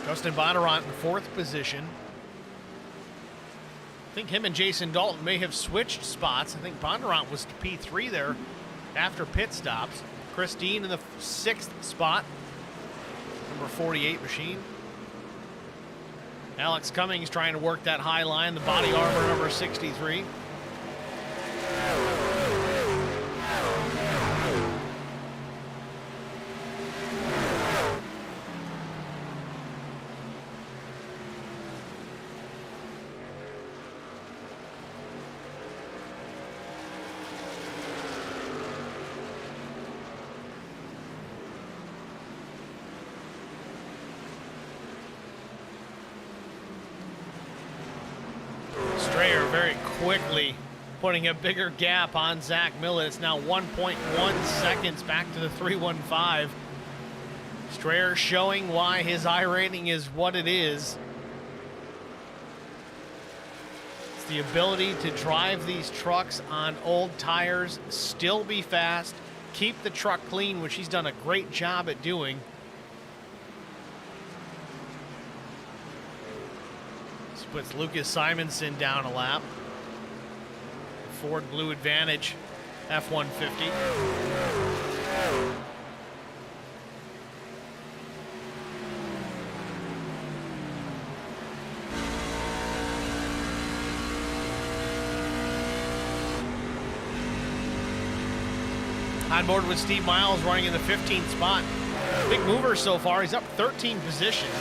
Justin Bondurant in fourth position. I think him and Jason Dalton may have switched spots. I think Bondurant was to P3 there after pit stops. Chris Dean in the sixth spot, number 48 machine. Alex Cummings trying to work that high line, the body armor number 63. Very quickly putting a bigger gap on Zach Millett. It's now 1.1 seconds back to the 3:15. Strayer showing why his I rating is what it is. It's the ability to drive these trucks on old tires, still be fast, keep the truck clean, which he's done a great job at doing. Puts Lucas Simonson down a lap. Ford Blue Advantage F-150. On board with Steve Miles running in the 15th spot. Big mover so far. He's up 13 positions.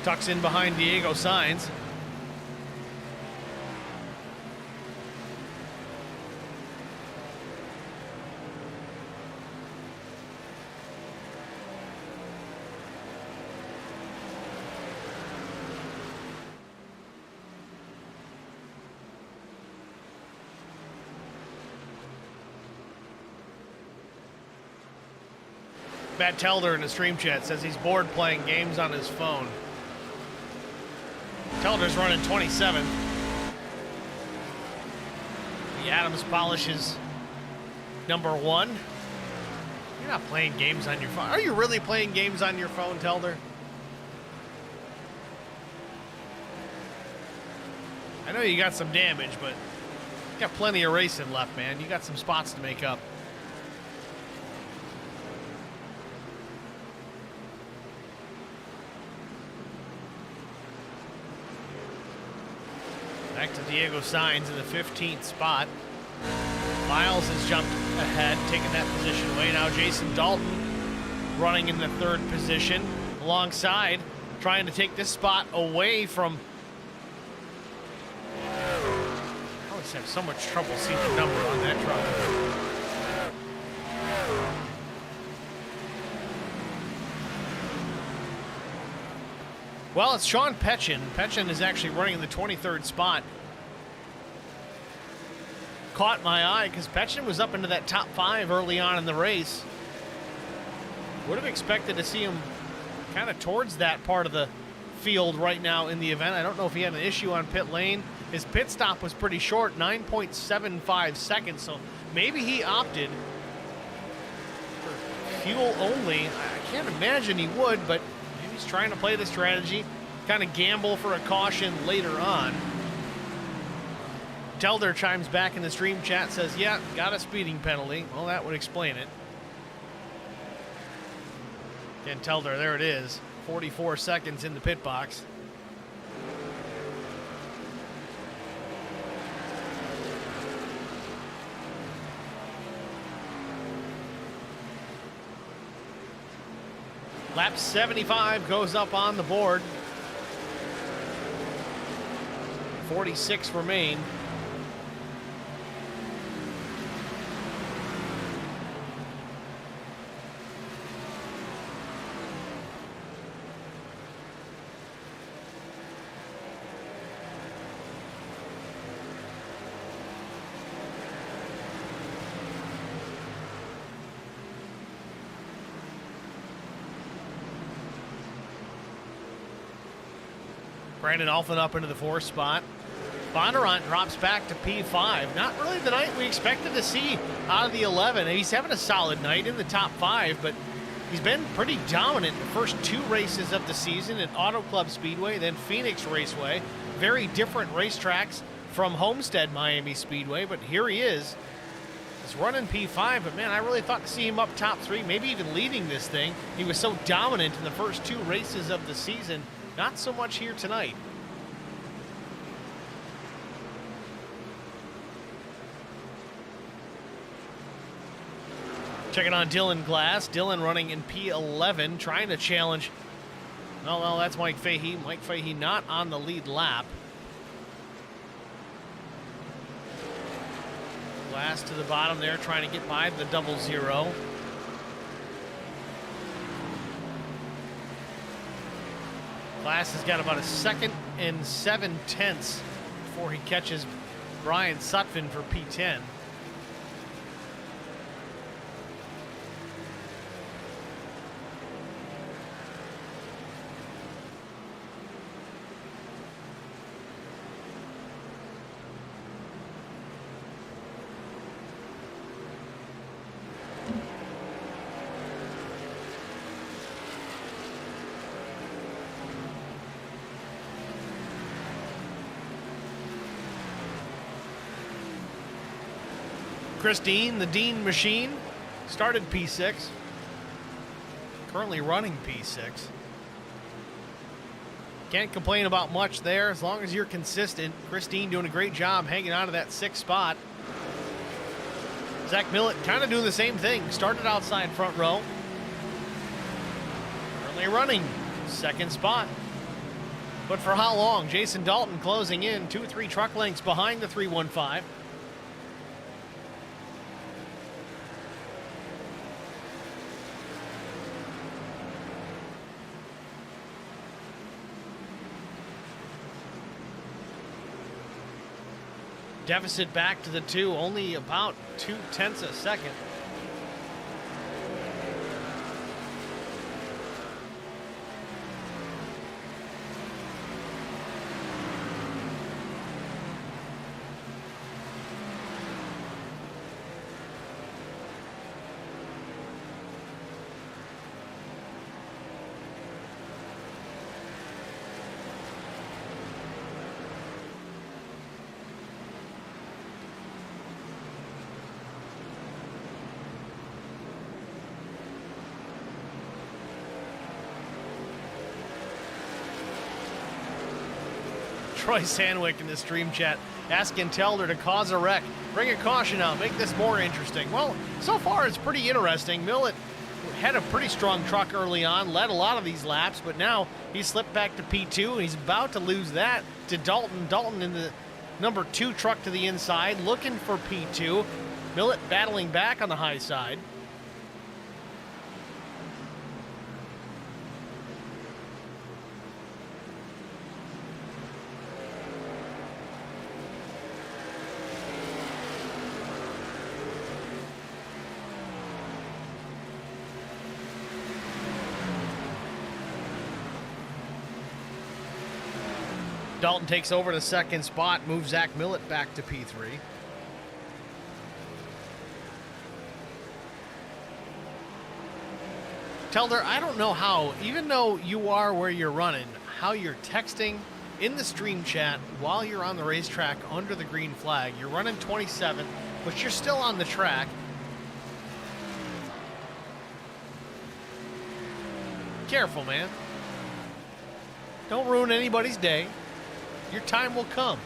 Tucks in behind Diego Sainz. Matt Telder in the stream chat says he's bored playing games on his phone. Telder's running 27th. The Adams polishes number 1. You're not playing games on your phone. Are you really playing games on your phone, Telder? I know you got some damage, but you got plenty of racing left, man. You got some spots to make up. Back to Diego Sainz in the 15th spot. Miles has jumped ahead, taking that position away. Now Jason Dalton running in the 3rd position alongside, trying to take this spot away from... I always have so much trouble seeing the number on that truck. Well, it's Sean Petchen. Petchen is actually running in the 23rd spot. Caught my eye because Petchen was up into that top 5 early on in the race. Would have expected to see him kind of towards that part of the field right now in the event. I don't know if he had an issue on pit lane. His pit stop was pretty short, 9.75 seconds, so maybe he opted for fuel only. I can't imagine he would, but he's trying to play the strategy, kind of gamble for a caution later on. Telder chimes back in the stream chat, says, yeah, got a speeding penalty. Well, that would explain it. Again, Telder, there it is. 44 seconds in the pit box. Lap 75 goes up on the board. 46 remain. Brandon Alphen up into the 4th spot. Bondurant drops back to P5. Not really the night we expected to see out of the 11. He's having a solid night in the top 5, but he's been pretty dominant the first 2 races of the season at Auto Club Speedway, then Phoenix Raceway. Very different racetracks from Homestead-Miami Speedway, but here he is. He's running P5, but man, I really thought to see him up top 3, maybe even leading this thing. He was so dominant in the first 2 races of the season. Not so much here tonight. Checking on Dylan Glass. Dylan running in P11, trying to challenge. No, that's Mike Fahey. Mike Fahey not on the lead lap. Glass to the bottom there, trying to get by the 00. Glass has got about a 2nd and 7/10 before he catches Brian Sutphin for P10. Chris Dean, the Dean machine, started P6. Currently running P6. Can't complain about much there as long as you're consistent. Chris Dean doing a great job hanging on to that 6th spot. Zach Millett kind of doing the same thing. Started outside front row. Currently running 2nd spot. But for how long? Jason Dalton closing in 2-3 truck lengths behind the 315. Deficit back to the 2, only about 0.2 a second. Troy Sandwick in the stream chat asking Telder to cause a wreck. Bring a caution out, make this more interesting. Well, so far it's pretty interesting. Millett had a pretty strong truck early on, led a lot of these laps, but now he slipped back to P2 and he's about to lose that to Dalton. Dalton in the number 2 truck to the inside, looking for P2. Millett battling back on the high side. Dalton takes over the 2nd spot, moves Zach Millett back to P3. Telder, I don't know how, even though you are where you're running, how you're texting in the stream chat while you're on the racetrack under the green flag. You're running 27, but you're still on the track. Careful, man. Don't ruin anybody's day. Your time will come.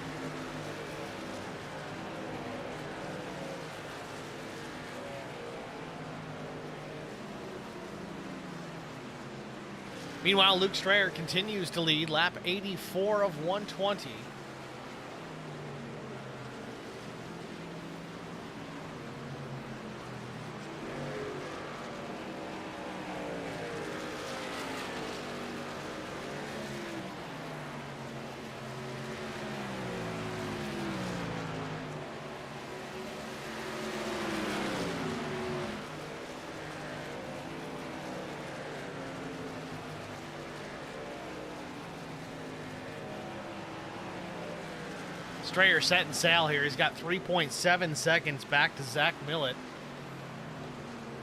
Meanwhile, Luke Strayer continues to lead, lap 84 of 120. Strayer setting sail here. He's got 3.7 seconds back to Zach Millett.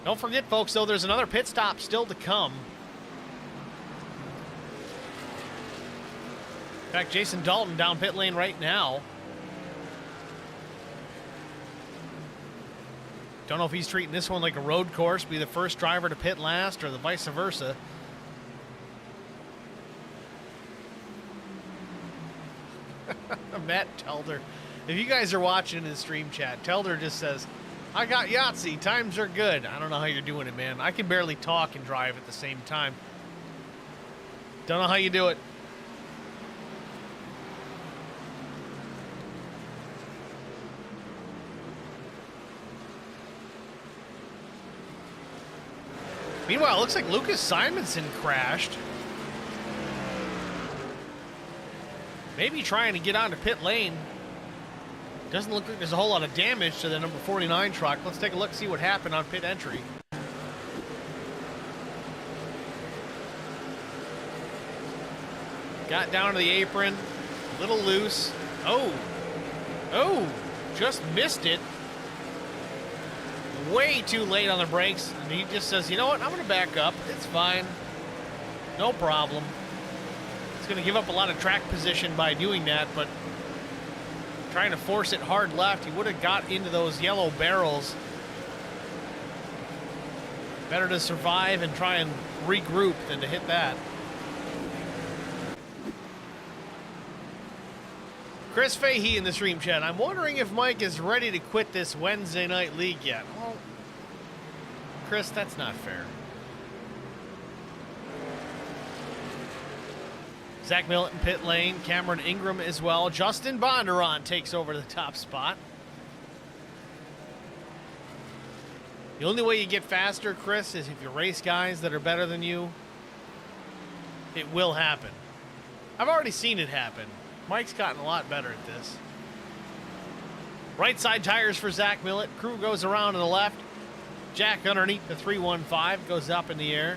Don't forget, folks, though, there's another pit stop still to come. In fact, Jason Dalton down pit lane right now. Don't know if he's treating this one like a road course, be the first driver to pit last, or the vice versa. Matt Telder. If you guys are watching in the stream chat, Telder just says, I got Yahtzee. Times are good. I don't know how you're doing it, man. I can barely talk and drive at the same time. Don't know how you do it. Meanwhile, it looks like Lucas Simonson crashed. Maybe trying to get onto pit lane. Doesn't look like there's a whole lot of damage to the number 49 truck. Let's take a look and see what happened on pit entry. Got down to the apron. A little loose. Oh, just missed it. Way too late on the brakes. And he just says, you know what, I'm going to back up. It's fine. No problem. He's going to give up a lot of track position by doing that, but trying to force it hard left, he would have got into those yellow barrels. Better to survive and try and regroup than to hit that. Chris Fahey in the stream chat. I'm wondering if Mike is ready to quit this Wednesday night league yet. Well, Chris, that's not fair. Zach Millett in pit lane, Cameron Ingram as well. Justin Bondurant takes over the top spot. The only way you get faster, Chris, is if you race guys that are better than you. It will happen. I've already seen it happen. Mike's gotten a lot better at this. Right side tires for Zach Millett. Crew goes around to the left. Jack underneath the 315 goes up in the air.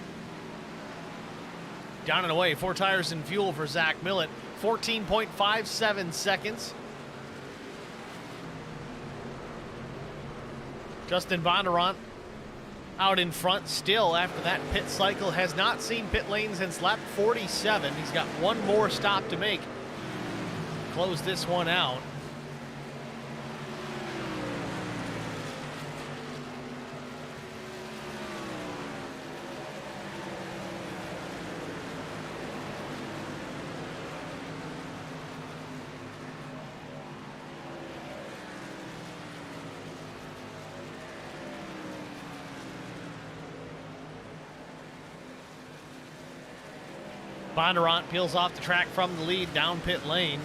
Down and away, 4 tires and fuel for Zach Millett. 14.57 seconds. Justin Bondurant out in front still after that pit cycle. Has not seen pit lane since lap 47. He's got one more stop to make. Close this one out. Bondurant peels off the track from the lead down pit lane.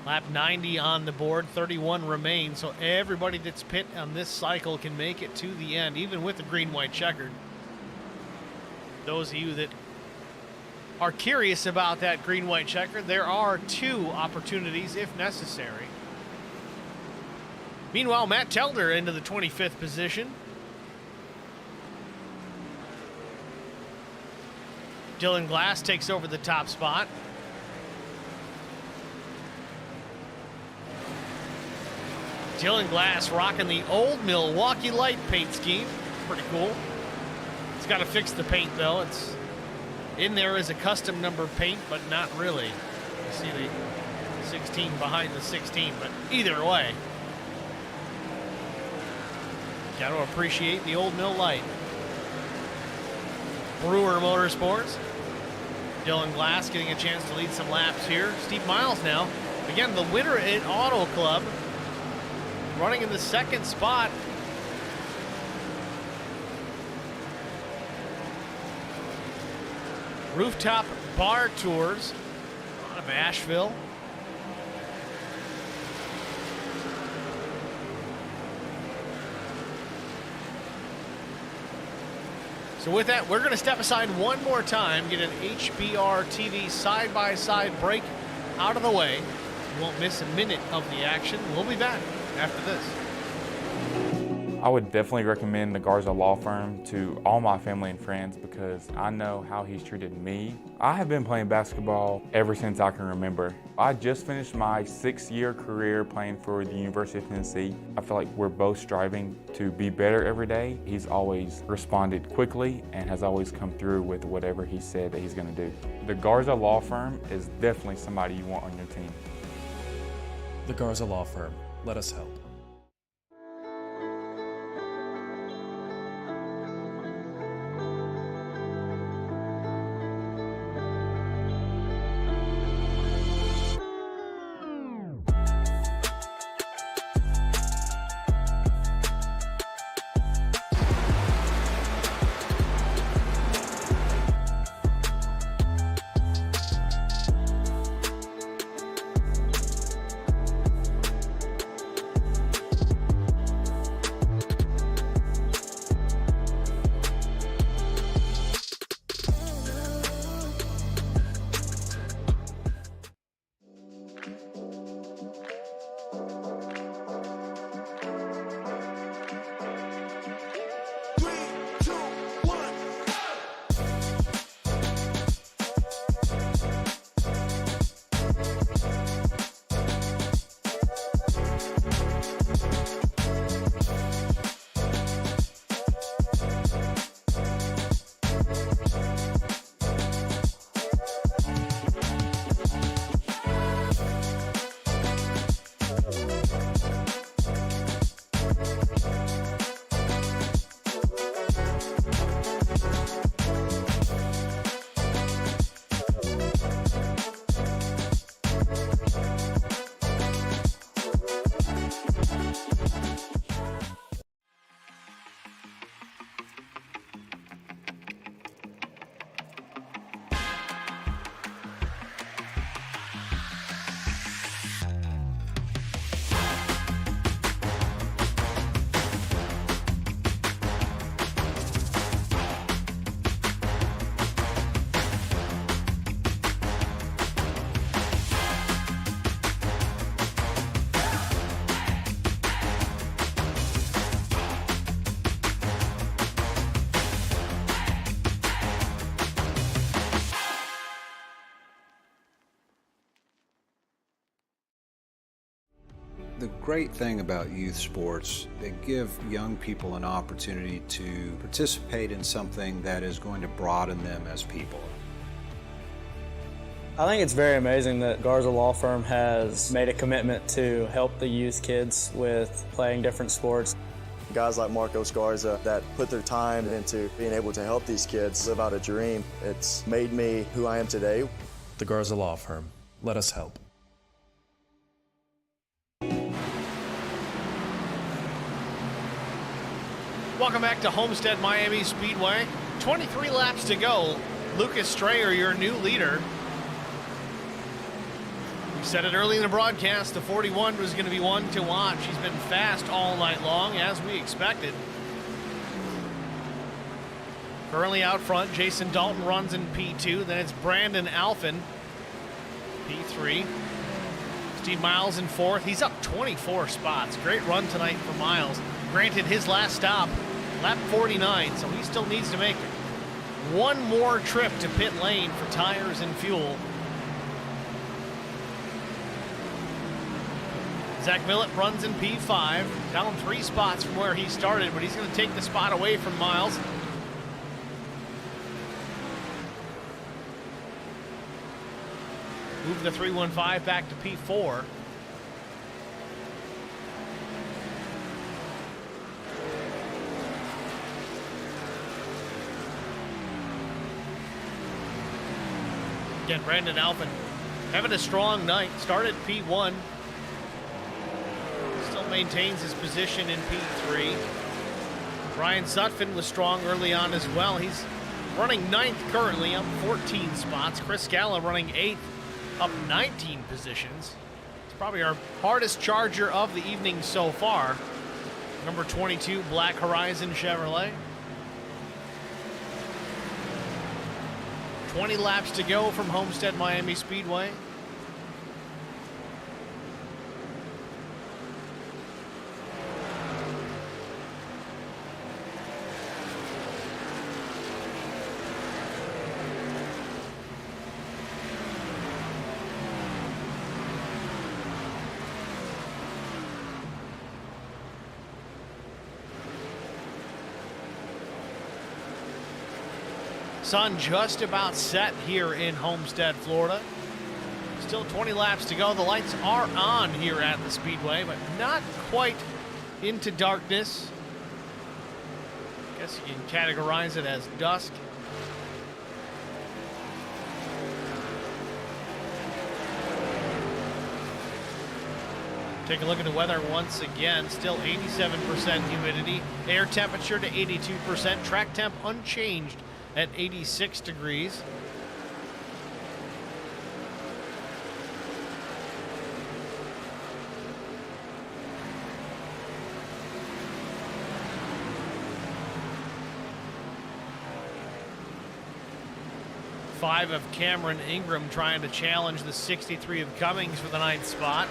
Lap 90 on the board, 31 remain, so everybody that's pit on this cycle can make it to the end, even with the green-white checkered. Those of you that are curious about that green-white checkered, there are 2 opportunities if necessary. Meanwhile, Matt Telder into the 25th position. Dylan Glass takes over the top spot. Dylan Glass rocking the old Milwaukee Light paint scheme. Pretty cool. It's got to fix the paint, though. It's in there as a custom number paint, but not really. You see the 16 behind the 16, but either way, got to appreciate the old Mill Light. Brewer Motorsports. Dylan Glass getting a chance to lead some laps here. Steve Miles now. Again, the winner at Auto Club. Running in the second spot. Rooftop Bar Tours out of Asheville. So with that, we're going to step aside one more time, get an HBR TV side-by-side break out of the way. You won't miss a minute of the action. We'll be back after this. I would definitely recommend the Garza Law Firm to all my family and friends because I know how he's treated me. I have been playing basketball ever since I can remember. I just finished my 6-year career playing for the University of Tennessee. I feel like we're both striving to be better every day. He's always responded quickly and has always come through with whatever he said that he's going to do. The Garza Law Firm is definitely somebody you want on your team. The Garza Law Firm. Let us help. The great thing about youth sports, they give young people an opportunity to participate in something that is going to broaden them as people. I think it's very amazing that Garza Law Firm has made a commitment to help the youth kids with playing different sports. Guys like Marcos Garza that put their time into being able to help these kids live out a dream. It's made me who I am today. The Garza Law Firm. Let us help. Welcome back to Homestead-Miami Speedway. 23 laps to go. Lucas Strayer, your new leader. We said it early in the broadcast, the 41 was going to be one to watch. He's been fast all night long, as we expected. Currently out front, Jason Dalton runs in P2. Then it's Brandon Alphin, P3. Steve Miles in fourth. He's up 24 spots. Great run tonight for Miles. Granted, his last stop, lap 49, so he still needs to make one more trip to pit lane for tires and fuel. Zach Millett runs in P5, down 3 spots from where he started, but he's going to take the spot away from Miles. Move the 315 back to P4. Again, Brandon Alphen having a strong night. Started P1. Still maintains his position in P3. Brian Zutphen was strong early on as well. He's running 9th currently, up 14 spots. Chris Scala running 8th, up 19 positions. It's probably our hardest charger of the evening so far. Number 22, Black Horizon Chevrolet. 20 laps to go from Homestead-Miami Speedway. Sun just about set here in Homestead, Florida. Still 20 laps to go. The lights are on here at the Speedway, but not quite into darkness. Guess you can categorize it as dusk. Take a look at the weather once again. Still 87% humidity. Air temperature to 82%. Track temp unchanged at 86 degrees. Five of Cameron Ingram trying to challenge the 63 of Cummings for the 9th spot.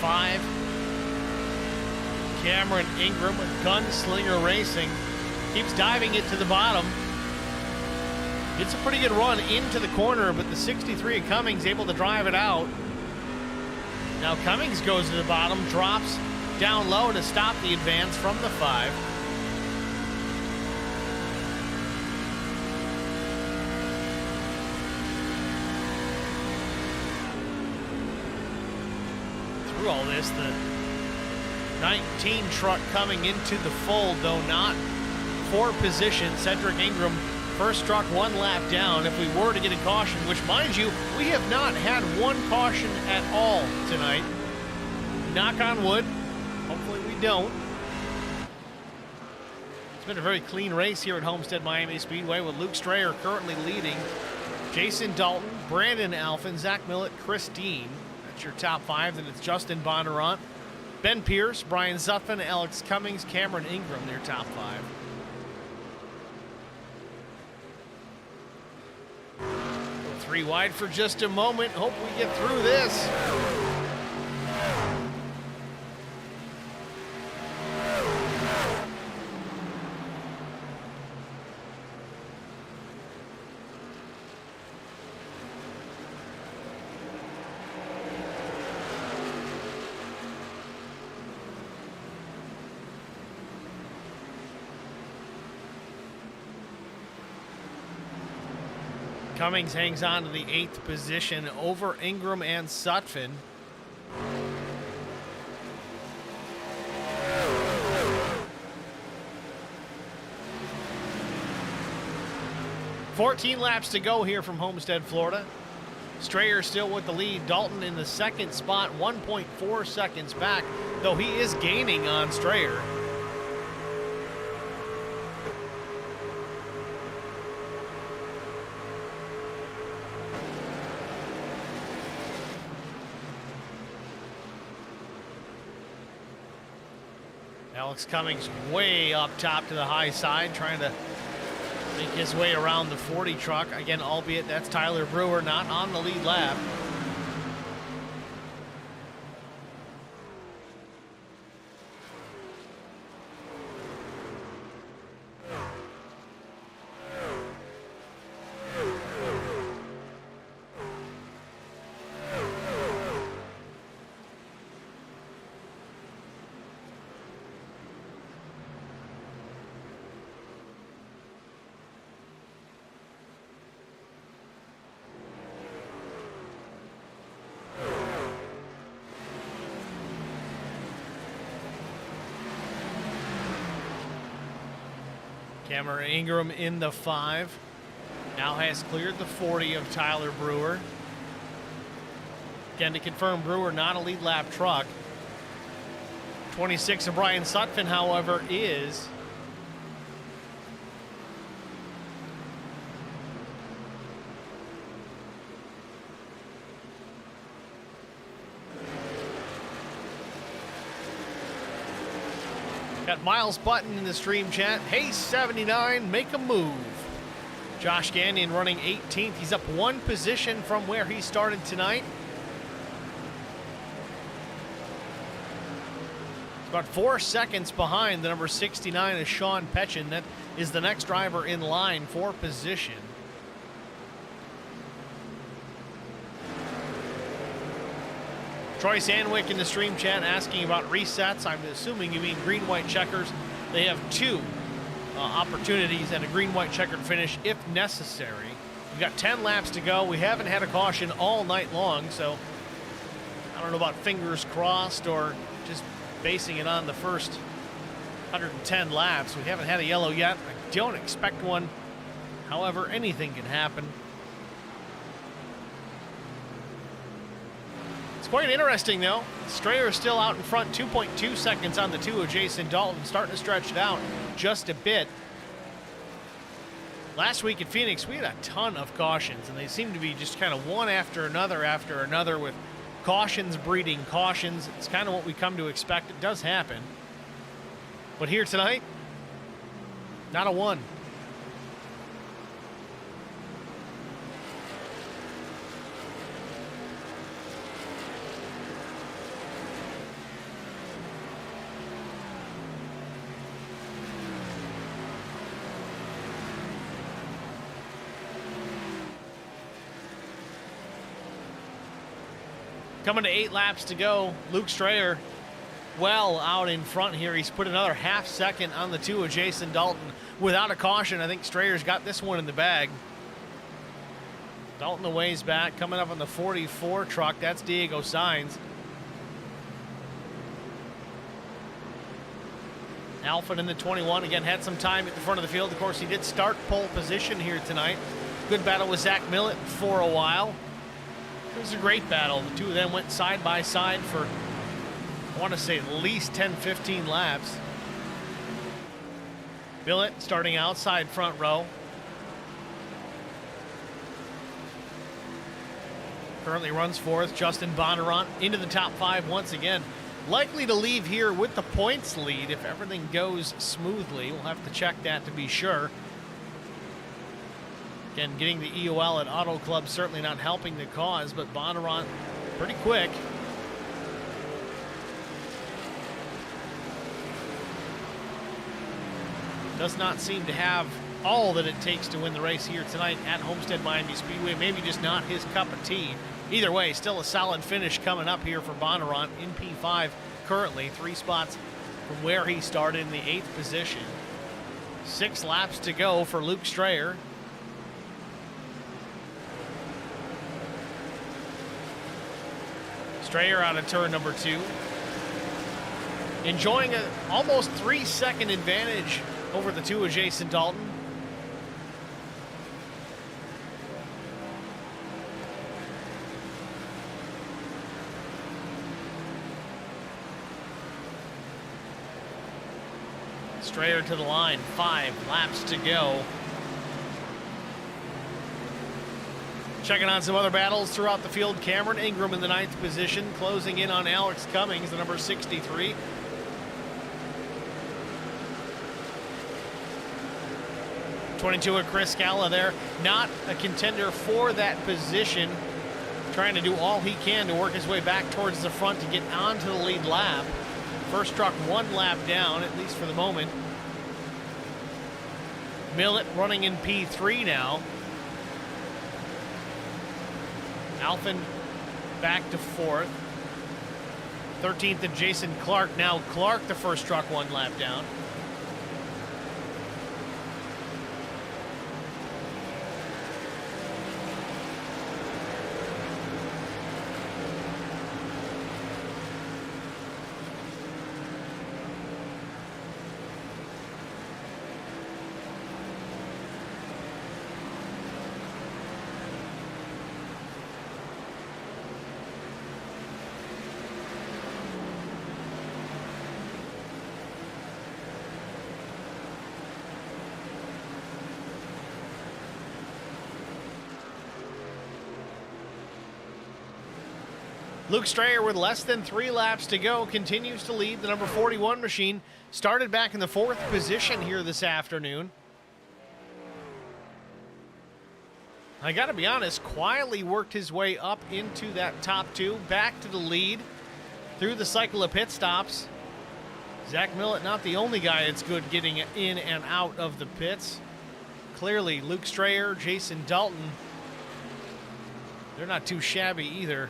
Five, Cameron Ingram with Gunslinger Racing keeps diving it to the bottom. It's a pretty good run into the corner, but the 63 of Cummings able to drive it out. Now Cummings goes to the bottom, drops down low to stop the advance from the 5. Through all this, the 19 truck coming into the fold, though not for position. Cedric Ingram first struck 1 lap down. If we were to get a caution, which, mind you, we have not had one caution at all tonight. Knock on wood. Hopefully we don't. It's been a very clean race here at Homestead-Miami Speedway, with Luke Strayer currently leading. Jason Dalton, Brandon Alphen, Zach Millett, Chris Dean. That's your top 5. Then it's Justin Bondurant, Ben Pierce, Brian Zutphen, Alex Cummings, Cameron Ingram, their top 5. Go 3 wide for just a moment. Hope we get through this. Cummings hangs on to the 8th position over Ingram and Zutphen. "14 laps to go here from Homestead, Florida. Strayer still with the lead. Dalton in the 2nd spot, 1.4 seconds back, though he is gaining on Strayer. Alex Cummings way up top to the high side, trying to make his way around the 40 truck. Again, albeit that's Tyler Brewer, not on the lead lap. Cameron Ingram in the 5. Now has cleared the 40 of Tyler Brewer. Again, to confirm, Brewer not a lead lap truck. 26 of Brian Sutphin, however, is. Got Miles Button in the stream chat. Hey, 79, make a move. Josh Gagnon running 18th. He's up 1 position from where he started tonight. About 4 seconds behind the number 69 is Sean Petchin. That is the next driver in line for position. Troy Sandwick in the stream chat asking about resets. I'm assuming you mean green-white checkers. They have 2 opportunities and a green-white checkered finish if necessary. We've got 10 laps to go. We haven't had a caution all night long, so I don't know about fingers crossed or just basing it on the first 110 laps. We haven't had a yellow yet. I don't expect one. However, anything can happen. It's quite interesting, though. Strayer is still out in front, 2.2 seconds on the 2 of Jason Dalton, starting to stretch it out just a bit. Last week at Phoenix, we had a ton of cautions, and they seem to be just kind of one after another with cautions breeding cautions. It's kind of what we come to expect. It does happen. But here tonight, not a one. Coming to 8 laps to go, Luke Strayer well out in front here. He's put another half second on the 2 of Jason Dalton without a caution. I think Strayer's got this one in the bag. Dalton a ways back, coming up on the 44 truck. That's Diego Sainz. Alfred in the 21, again, had some time at the front of the field. Of course, he did start pole position here tonight. Good battle with Zach Millett for a while. It was a great battle. The 2 of them went side by side for, I want to say, at least 10, 15 laps. Millett starting outside front row. Currently runs 4th. Justin Bondurant into the top 5 once again. Likely to leave here with the points lead if everything goes smoothly. We'll have to check that to be sure. Again, getting the EOL at Auto Club certainly not helping the cause, but Bondurant pretty quick. Does not seem to have all that it takes to win the race here tonight at Homestead-Miami Speedway. Maybe just not his cup of tea. Either way, still a solid finish coming up here for Bondurant in P5 currently. 3 spots from where he started in the 8th position. 6 laps to go for Luke Strayer. Strayer out of turn number 2. Enjoying an almost 3-second advantage over the 2 of Jason Dalton. Strayer to the line, 5 laps to go. Checking on some other battles throughout the field. Cameron Ingram in the 9th position, closing in on Alex Cummings, the number 63. '22 of Chris Scala there, not a contender for that position. Trying to do all he can to work his way back towards the front to get onto the lead lap. First truck 1 lap down, at least for the moment. Millett running in P3 now. Alphin back to 4th. 13th of Jason Clark. Now Clark, the first truck 1 lap down. Luke Strayer, with less than 3 laps to go, continues to lead. The number 41 machine started back in the 4th position here this afternoon. I gotta be honest, quietly worked his way up into that top 2, back to the lead through the cycle of pit stops. Zach Millett, not the only guy that's good getting in and out of the pits. Clearly, Luke Strayer, Jason Dalton, they're not too shabby either.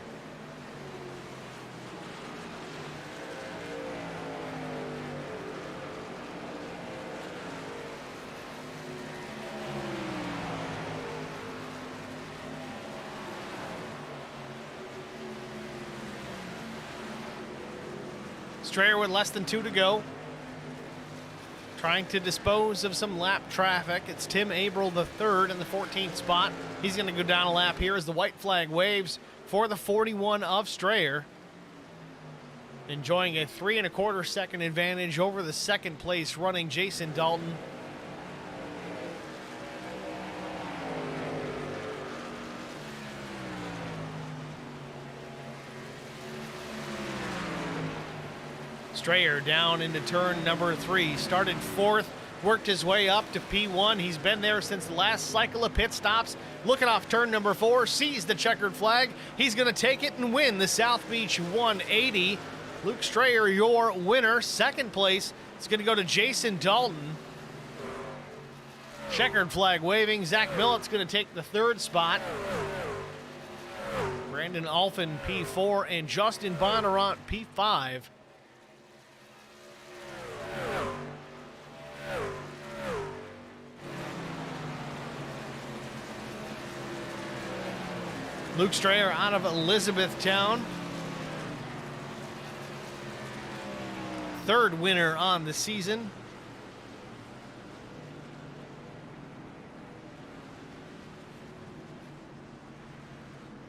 Strayer with less than 2 to go. Trying to dispose of some lap traffic. It's Tim Averill the third in the 14th spot. He's going to go down a lap here as the white flag waves for the 41 of Strayer. Enjoying a 3 1/4 second advantage over the second place running Jason Dalton. Strayer down into turn number 3. Started 4th, worked his way up to P1. He's been there since the last cycle of pit stops. Looking off turn number 4, sees the checkered flag. He's going to take it and win the South Beach 180. Luke Strayer, your winner. Second place, it's going to go to Jason Dalton. Checkered flag waving. Zach Millett's going to take the 3rd spot. Brandon Alphin, P4, and Justin Bondurant, P5. Luke Strayer out of Elizabethtown. 3rd winner on the season.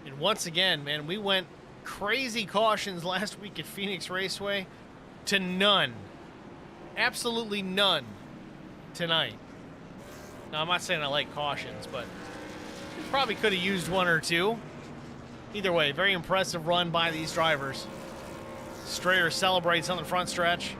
And once again, man, we went crazy cautions last week at Phoenix Raceway to none. Absolutely none tonight. Now, I'm not saying I like cautions, but probably could have used 1 or 2. Either way, very impressive run by these drivers. Strayer celebrates on the front stretch.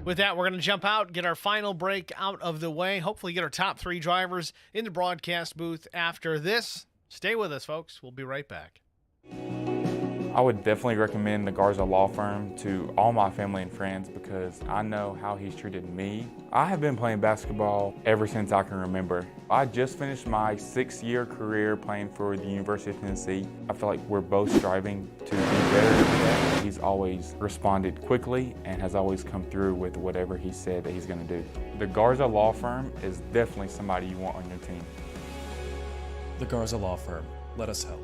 With that, we're going to jump out, get our final break out of the way, hopefully get our top 3 drivers in the broadcast booth after this. Stay with us, folks. We'll be right back. I would definitely recommend the Garza Law Firm to all my family and friends because I know how he's treated me. I have been playing basketball ever since I can remember. I just finished my 6-year career playing for the University of Tennessee. I feel like we're both striving to be better every day. He's always responded quickly and has always come through with whatever he said that he's going to do. The Garza Law Firm is definitely somebody you want on your team. The Garza Law Firm. Let us help.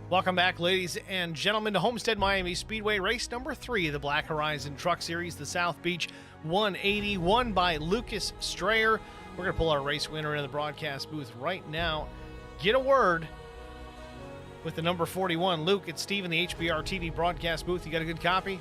Welcome back, ladies and gentlemen, to Homestead-Miami Speedway, race number 3 of the Black Horizon Truck Series, the South Beach 180, won by Lucas Strayer. We're going to pull our race winner into the broadcast booth right now. Get a word with the number 41. Luke, it's Steve in the HBR TV broadcast booth. You got a good copy?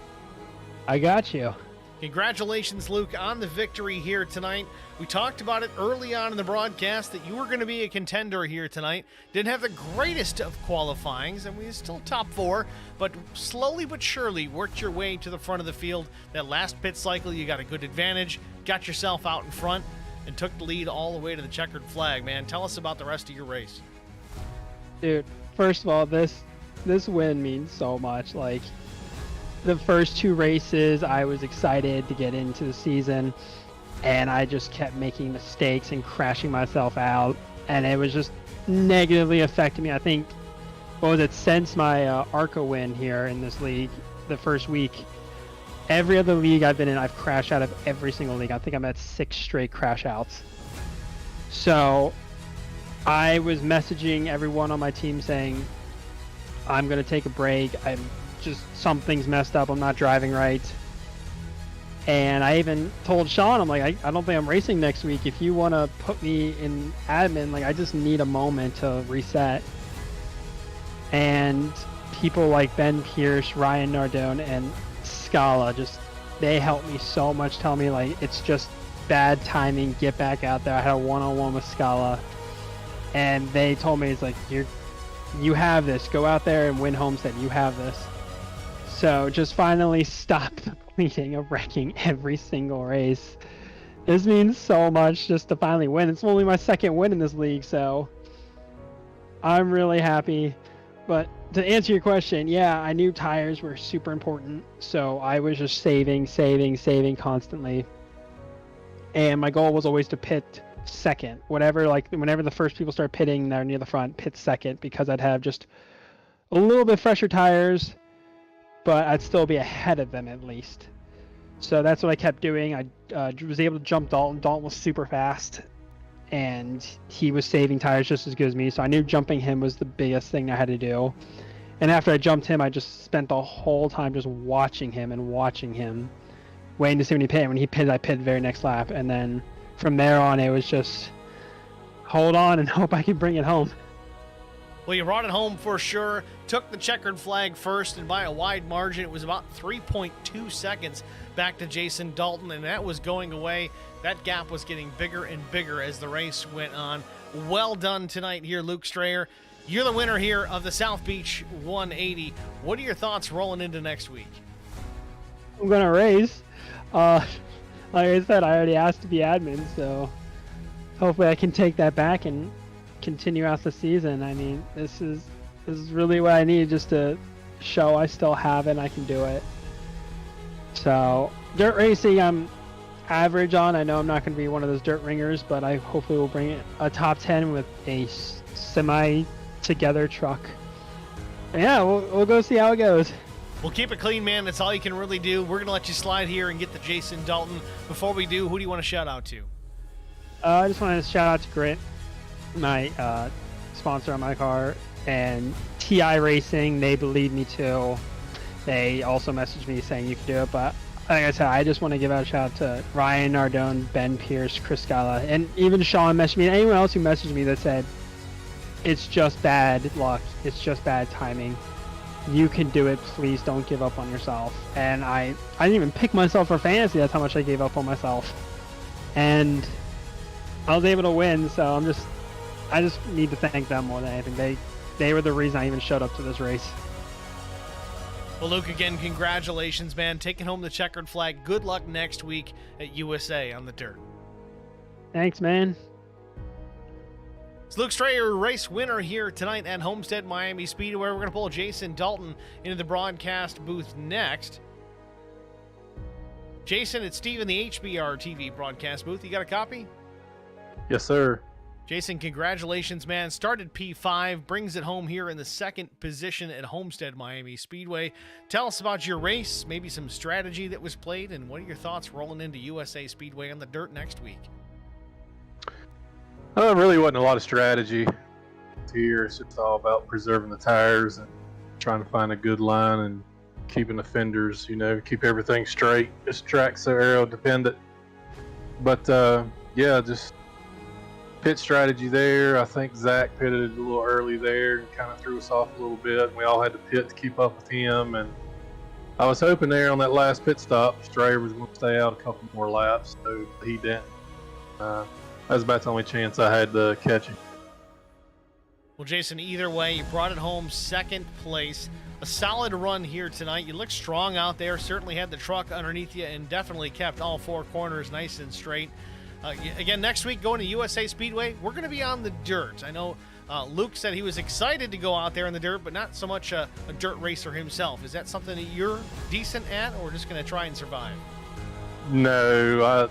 I got you. Congratulations, Luke, on the victory here tonight. We talked about it early on in the broadcast that you were going to be a contender here tonight. Didn't have the greatest of qualifyings, and we were still top 4, but slowly but surely worked your way to the front of the field. That last pit cycle, you got a good advantage, got yourself out in front, and took the lead all the way to the checkered flag, man. Tell us about the rest of your race. Dude, first of all, this win means so much. Like, the first 2 races, I was excited to get into the season, and I just kept making mistakes and crashing myself out, and it was just negatively affecting me. I think, since my ARCA win here in this league, the first week, every other league I've been in, I've crashed out of every single league. I think I'm at 6 straight crash outs. So I was messaging everyone on my team saying, I'm going to take a break. Something's messed up. I'm not driving right. And I even told Sean, I'm like, I don't think I'm racing next week. If you want to put me in admin, like, I just need a moment to reset. And people like Ben Pierce, Ryan Nardone, and Scala, they helped me so much, tell me, like, it's just bad timing, get back out there. I had a one-on-one with Scala, and they told me, it's like, you have this. Go out there and win Homestead. You have this. So just finally stop the bleeding of wrecking every single race. This means so much just to finally win. It's only my 2nd win in this league, so I'm really happy. But to answer your question, yeah, I knew tires were super important, so I was just saving constantly. And my goal was always to pit second. Whenever the first people start pitting, they're near the front, pit second, because I'd have just a little bit fresher tires, but I'd still be ahead of them at least. So that's what I kept doing. I was able to jump Dalton. Dalton was super fast, and he was saving tires just as good as me, so I knew jumping him was the biggest thing I had to do. And after I jumped him, I just spent the whole time just watching him, waiting to see when he pitted. When he pitted, I pitted very next lap, and then from there on, it was just hold on and hope I can bring it home. Well, you brought it home for sure. Took the checkered flag first, and by a wide margin. It was about 3.2 seconds back to Jason Dalton, and that was going away. That gap was getting bigger and bigger as the race went on. Well done tonight here, Luke Strayer. You're the winner here of the South Beach 180. What are your thoughts rolling into next week? I'm going to race. Like I said, I already asked to be admin, so hopefully I can take that back and continue out the season. I mean, this is really what I need, just to show I still have it and I can do it. So dirt racing, I'm average on. I know I'm not going to be one of those dirt ringers, but I hopefully will bring a top 10 with a semi together truck. And yeah, we'll go see how it goes. We'll keep it clean, man. That's all you can really do. We're going to let you slide here and get the Jason Dalton. Before we do, who do you want to shout out to? I just want to shout out to Grit, my sponsor on my car, and TI Racing. They believe me too. They also messaged me saying you can do it, but like I said, I just want to give out a shout out to Ryan Nardone, Ben Pierce, Chris Scala, and even Sean messaged me, and anyone else who messaged me that said it's just bad luck, it's just bad timing. You can do it. Please don't give up on yourself. And I didn't even pick myself for fantasy. That's how much I gave up on myself. And I was able to win, so I just need to thank them more than anything. They were the reason I even showed up to this race. Well, Luke, again, congratulations, man. Taking home the checkered flag. Good luck next week at USA on the dirt. Thanks, man. It's Luke Strayer, race winner here tonight at Homestead-Miami Speedway. We're going to pull Jason Dalton into the broadcast booth next. Jason, it's Steve in the HBR TV broadcast booth. You got a copy? Yes, sir. Jason, congratulations, man. Started P5, brings it home here in the 2nd position at Homestead-Miami Speedway. Tell us about your race, maybe some strategy that was played, and what are your thoughts rolling into USA Speedway on the dirt next week? Really wasn't a lot of strategy here. It's just all about preserving the tires and trying to find a good line and keeping the fenders, keep everything straight. This track's so aero dependent. But yeah, just pit strategy there. I think Zach pitted a little early there and kind of threw us off a little bit. We all had to pit to keep up with him, and I was hoping there on that last pit stop, Strayer was going to stay out a couple more laps, so he didn't. That was about the only chance I had to catch him. Well, Jason, either way, you brought it home second place. A solid run here tonight. You looked strong out there, certainly had the truck underneath you, and definitely kept all four corners nice and straight. Again, next week, going to USA Speedway, we're going to be on the dirt. I know Luke said he was excited to go out there in the dirt, but not so much a dirt racer himself. Is that something that you're decent at, or just going to try and survive? No,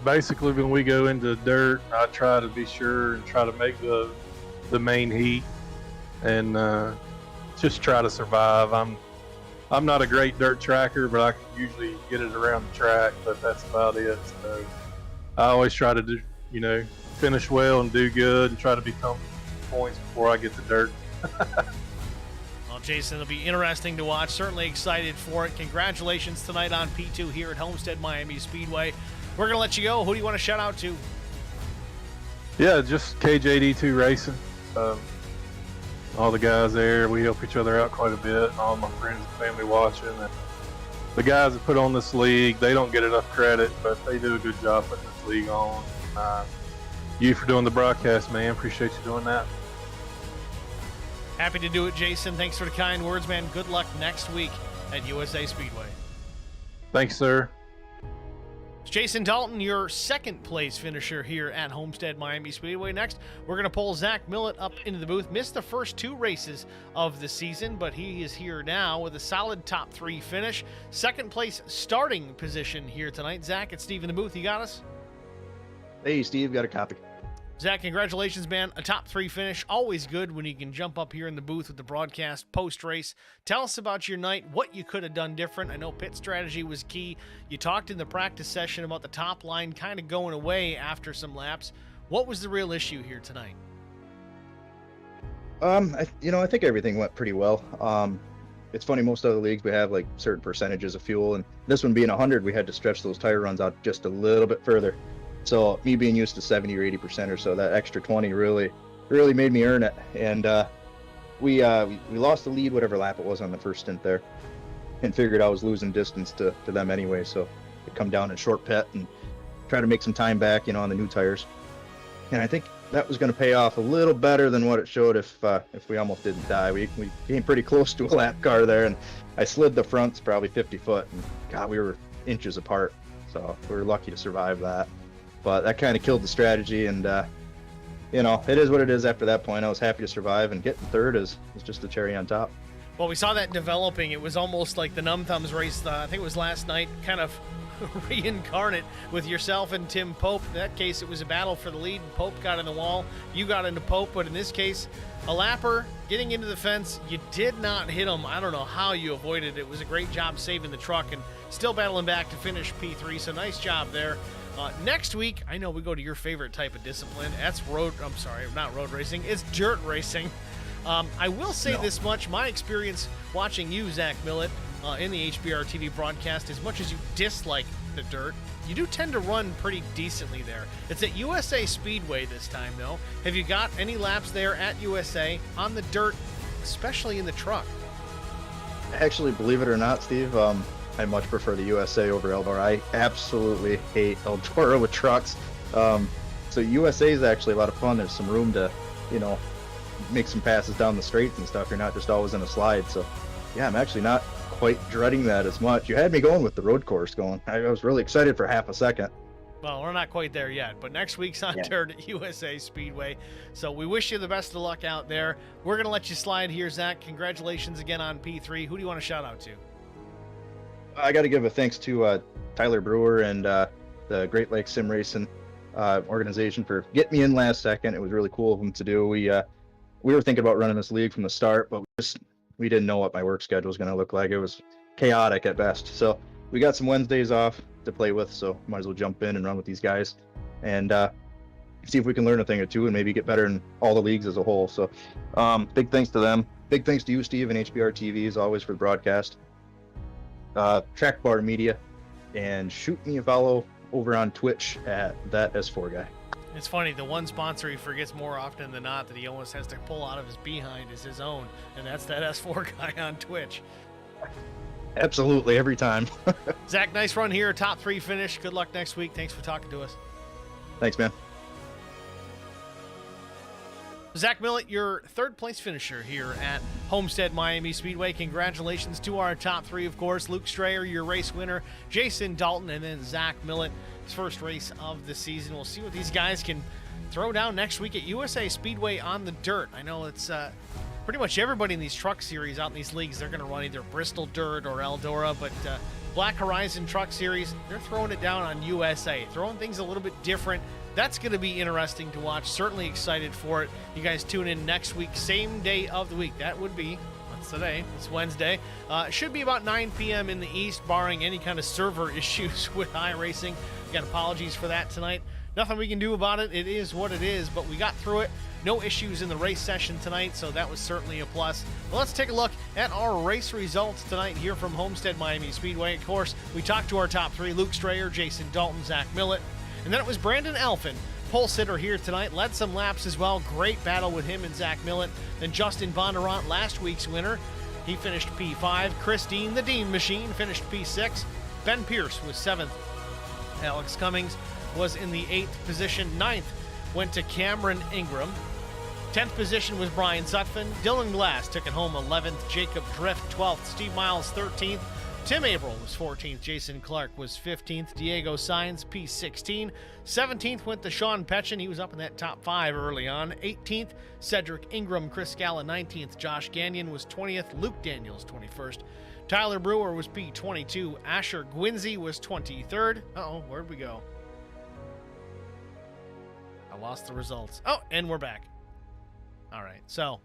basically when we go into dirt, I try to be sure and try to make the main heat and just try to survive. I'm not a great dirt tracker, but I can usually get it around the track, but that's about it. So I always try to do, finish well and do good and try to become points before I get the dirt. Well, Jason, it'll be interesting to watch. Certainly excited for it. Congratulations tonight on P2 here at Homestead-Miami Speedway. We're going to let you go. Who do you want to shout out to? Yeah, just KJD2 Racing. All the guys there, we help each other out quite a bit. And all my friends and family watching. And the guys that put on this league, they don't get enough credit, but they do a good job putting this league on. You for doing the broadcast, man. Appreciate you doing that. Happy to do it, Jason. Thanks for the kind words, man. Good luck next week at USA Speedway. Thanks, sir. It's Jason Dalton, your second place finisher here at Homestead-Miami Speedway. Next, we're going to pull Zach Millett up into the booth. Missed the first two races of the season, but he is here now with a solid top three finish. Second place starting position here tonight. Zach, it's Steve in the booth. You got us? Hey, Steve, got a copy. Zach, congratulations, man. A top three finish. Always good when you can jump up here in the booth with the broadcast post-race. Tell us about your night, what you could have done different. I know pit strategy was key. You talked in the practice session about the top line kind of going away after some laps. What was the real issue here tonight? I think everything went pretty well. It's funny, most other leagues we have like certain percentages of fuel, and this one being 100, we had to stretch those tire runs out just a little bit further. So me being used to 70 or 80% or so, that extra 20 really made me earn it. And we lost the lead whatever lap it was on the first stint there, and figured I was losing distance to them anyway. So I come down in short pit and try to make some time back, on the new tires. And I think that was going to pay off a little better than what it showed if we almost didn't die. We came pretty close to a lap car there, and I slid the fronts probably 50 foot, and God, we were inches apart. So we were lucky to survive that. But that kind of killed the strategy, and it is what it is after that point. I was happy to survive, and getting third is just the cherry on top. Well, we saw that developing. It was almost like the Numb Thumbs race, I think it was last night, kind of reincarnate with yourself and Tim Pope. In that case, it was a battle for the lead, and Pope got in the wall. You got into Pope, but in this case, a lapper getting into the fence. You did not hit him. I don't know how you avoided it. It was a great job saving the truck and still battling back to finish P3, so nice job there. Next week, I know we go to your favorite type of discipline. That's not road racing. It's dirt racing. I will say this much. My experience watching you, Zach Millett, in the HBR TV broadcast, as much as you dislike the dirt, you do tend to run pretty decently there. It's at USA Speedway this time, though. Have you got any laps there at USA on the dirt, especially in the truck? Actually, believe it or not, Steve, I much prefer the USA over Eldora. I absolutely hate Eldora with trucks. So USA is actually a lot of fun. There's some room to, make some passes down the straights and stuff. You're not just always in a slide. So, yeah, I'm actually not quite dreading that as much. You had me going with the road course going. I was really excited for half a second. Well, we're not quite there yet, but next week's on dirt at USA Speedway. So we wish you the best of luck out there. We're going to let you slide here, Zach. Congratulations again on P3. Who do you want to shout out to? I got to give a thanks to Tyler Brewer and the Great Lakes Sim Racing organization for getting me in last second. It was really cool of them to do. We were thinking about running this league from the start, but we didn't know what my work schedule was going to look like. It was chaotic at best. So we got some Wednesdays off to play with, so might as well jump in and run with these guys. And see if we can learn a thing or two and maybe get better in all the leagues as a whole. So big thanks to them. Big thanks to you, Steve, and HBR TV as always for the broadcast. Track Bar Media, and shoot me a follow over on Twitch at that S4 guy. It's funny, the one sponsor he forgets more often than not that he almost has to pull out of his behind is his own, and that's that S4 guy on Twitch. Absolutely, every time. Zach, nice run here. Top 3 finish. Good luck next week. Thanks for talking to us. Thanks, man. Zach Millett, your third place finisher here at Homestead-Miami Speedway. Congratulations to our top 3, of course. Luke Strayer, your race winner, Jason Dalton, and then Zach Millett, his first race of the season. We'll see what these guys can throw down next week at USA Speedway on the dirt. I know it's pretty much everybody in these truck series out in these leagues, they're going to run either Bristol Dirt or Eldora, but Black Horizon Truck Series, they're throwing it down on USA, throwing things a little bit different. That's going to be interesting to watch. Certainly excited for it. You guys tune in next week, same day of the week. That would be, what's today? It's Wednesday. It should be about 9 p.m. in the East, barring any kind of server issues with iRacing. Again, apologies for that tonight. Nothing we can do about it. It is what it is, but we got through it. No issues in the race session tonight, so that was certainly a plus. Well, let's take a look at our race results tonight here from Homestead-Miami Speedway. Of course, we talked to our top 3, Luke Strayer, Jason Dalton, Zach Millett. And then it was Brandon Elfin, pole sitter here tonight, led some laps as well. Great battle with him and Zach Millett. Then Justin Bondurant, last week's winner. He finished P5. Christine, the Dean Machine, finished P6. Ben Pierce was 7th. Alex Cummings was in the 8th position. 9th went to Cameron Ingram. 10th position was Brian Sutphin. Dylan Glass took it home 11th. Jacob Drift 12th. Steve Miles 13th. Tim Averill was 14th. Jason Clark was 15th. Diego Sainz, P16. 17th went to Sean Petchin. He was up in that top 5 early on. 18th, Cedric Ingram. Chris Scala, 19th. Josh Gagnon was 20th. Luke Daniels, 21st. Tyler Brewer was P22. Asher Gwinzy was 23rd. Uh-oh, where'd we go? I lost the results. Oh, and we're back. All right, so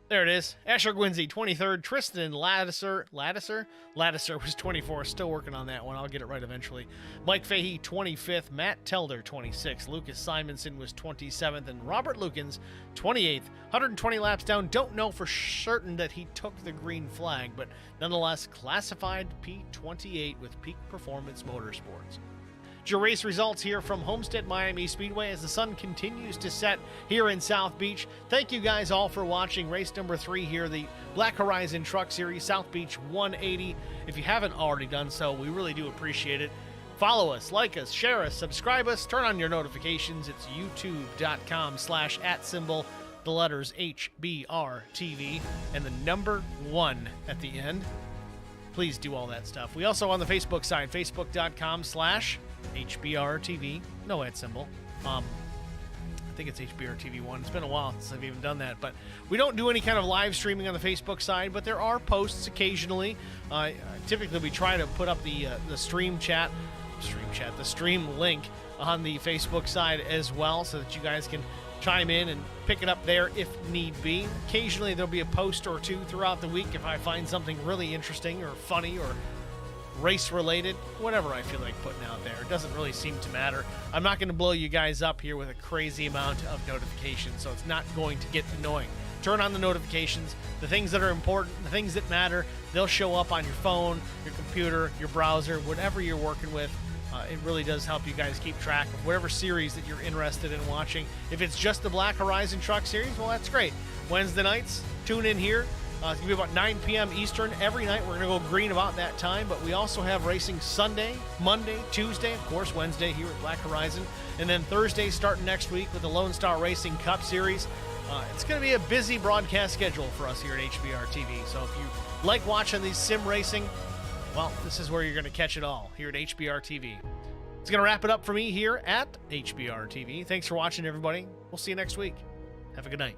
there it is. Asher Gwinzy, 23rd. Tristan Laddiser was 24th. Still working on that one. I'll get it right eventually. Mike Fahey, 25th. Matt Telder, 26th. Lucas Simonson was 27th. And Robert Lukens, 28th. 120 laps down. Don't know for certain that he took the green flag, but nonetheless classified P28 with Peak Performance Motorsports. Your race results here from Homestead-Miami Speedway as the sun continues to set here in South Beach. Thank you guys all for watching race number 3 here, the Black Horizon Truck Series, South Beach 180. If you haven't already done so, we really do appreciate it. Follow us, like us, share us, subscribe us, turn on your notifications. It's youtube.com/@symbol, the letters HBRTV, and the number 1 at the end. Please do all that stuff. We also on the Facebook side, facebook.com/HBRTV, no ad symbol. I think it's HBRTV1. It's been a while since I've even done that, but we don't do any kind of live streaming on the Facebook side, but there are posts occasionally. Typically, we try to put up the stream link on the Facebook side as well, so that you guys can chime in and pick it up there if need be. Occasionally, there'll be a post or two throughout the week if I find something really interesting or funny or race related, whatever I feel like putting out there. It doesn't really seem to matter. I'm not going to blow you guys up here with a crazy amount of notifications, so it's not going to get annoying. Turn on the notifications. The things that are important, the things that matter, they'll show up on your phone, your computer, your browser, whatever you're working with. It really does help you guys keep track of whatever series that you're interested in watching. If it's just the Black Horizon Truck Series, well, that's great. Wednesday nights, tune in here. It's going to be about 9 p.m. Eastern every night. We're going to go green about that time, but we also have racing Sunday, Monday, Tuesday, of course, Wednesday here at Black Horizon, and then Thursday starting next week with the Lone Star Racing Cup Series. It's going to be a busy broadcast schedule for us here at HBR TV, so if you like watching these sim racing, well, this is where you're going to catch it all here at HBR TV. It's going to wrap it up for me here at HBR TV. Thanks for watching, everybody. We'll see you next week. Have a good night.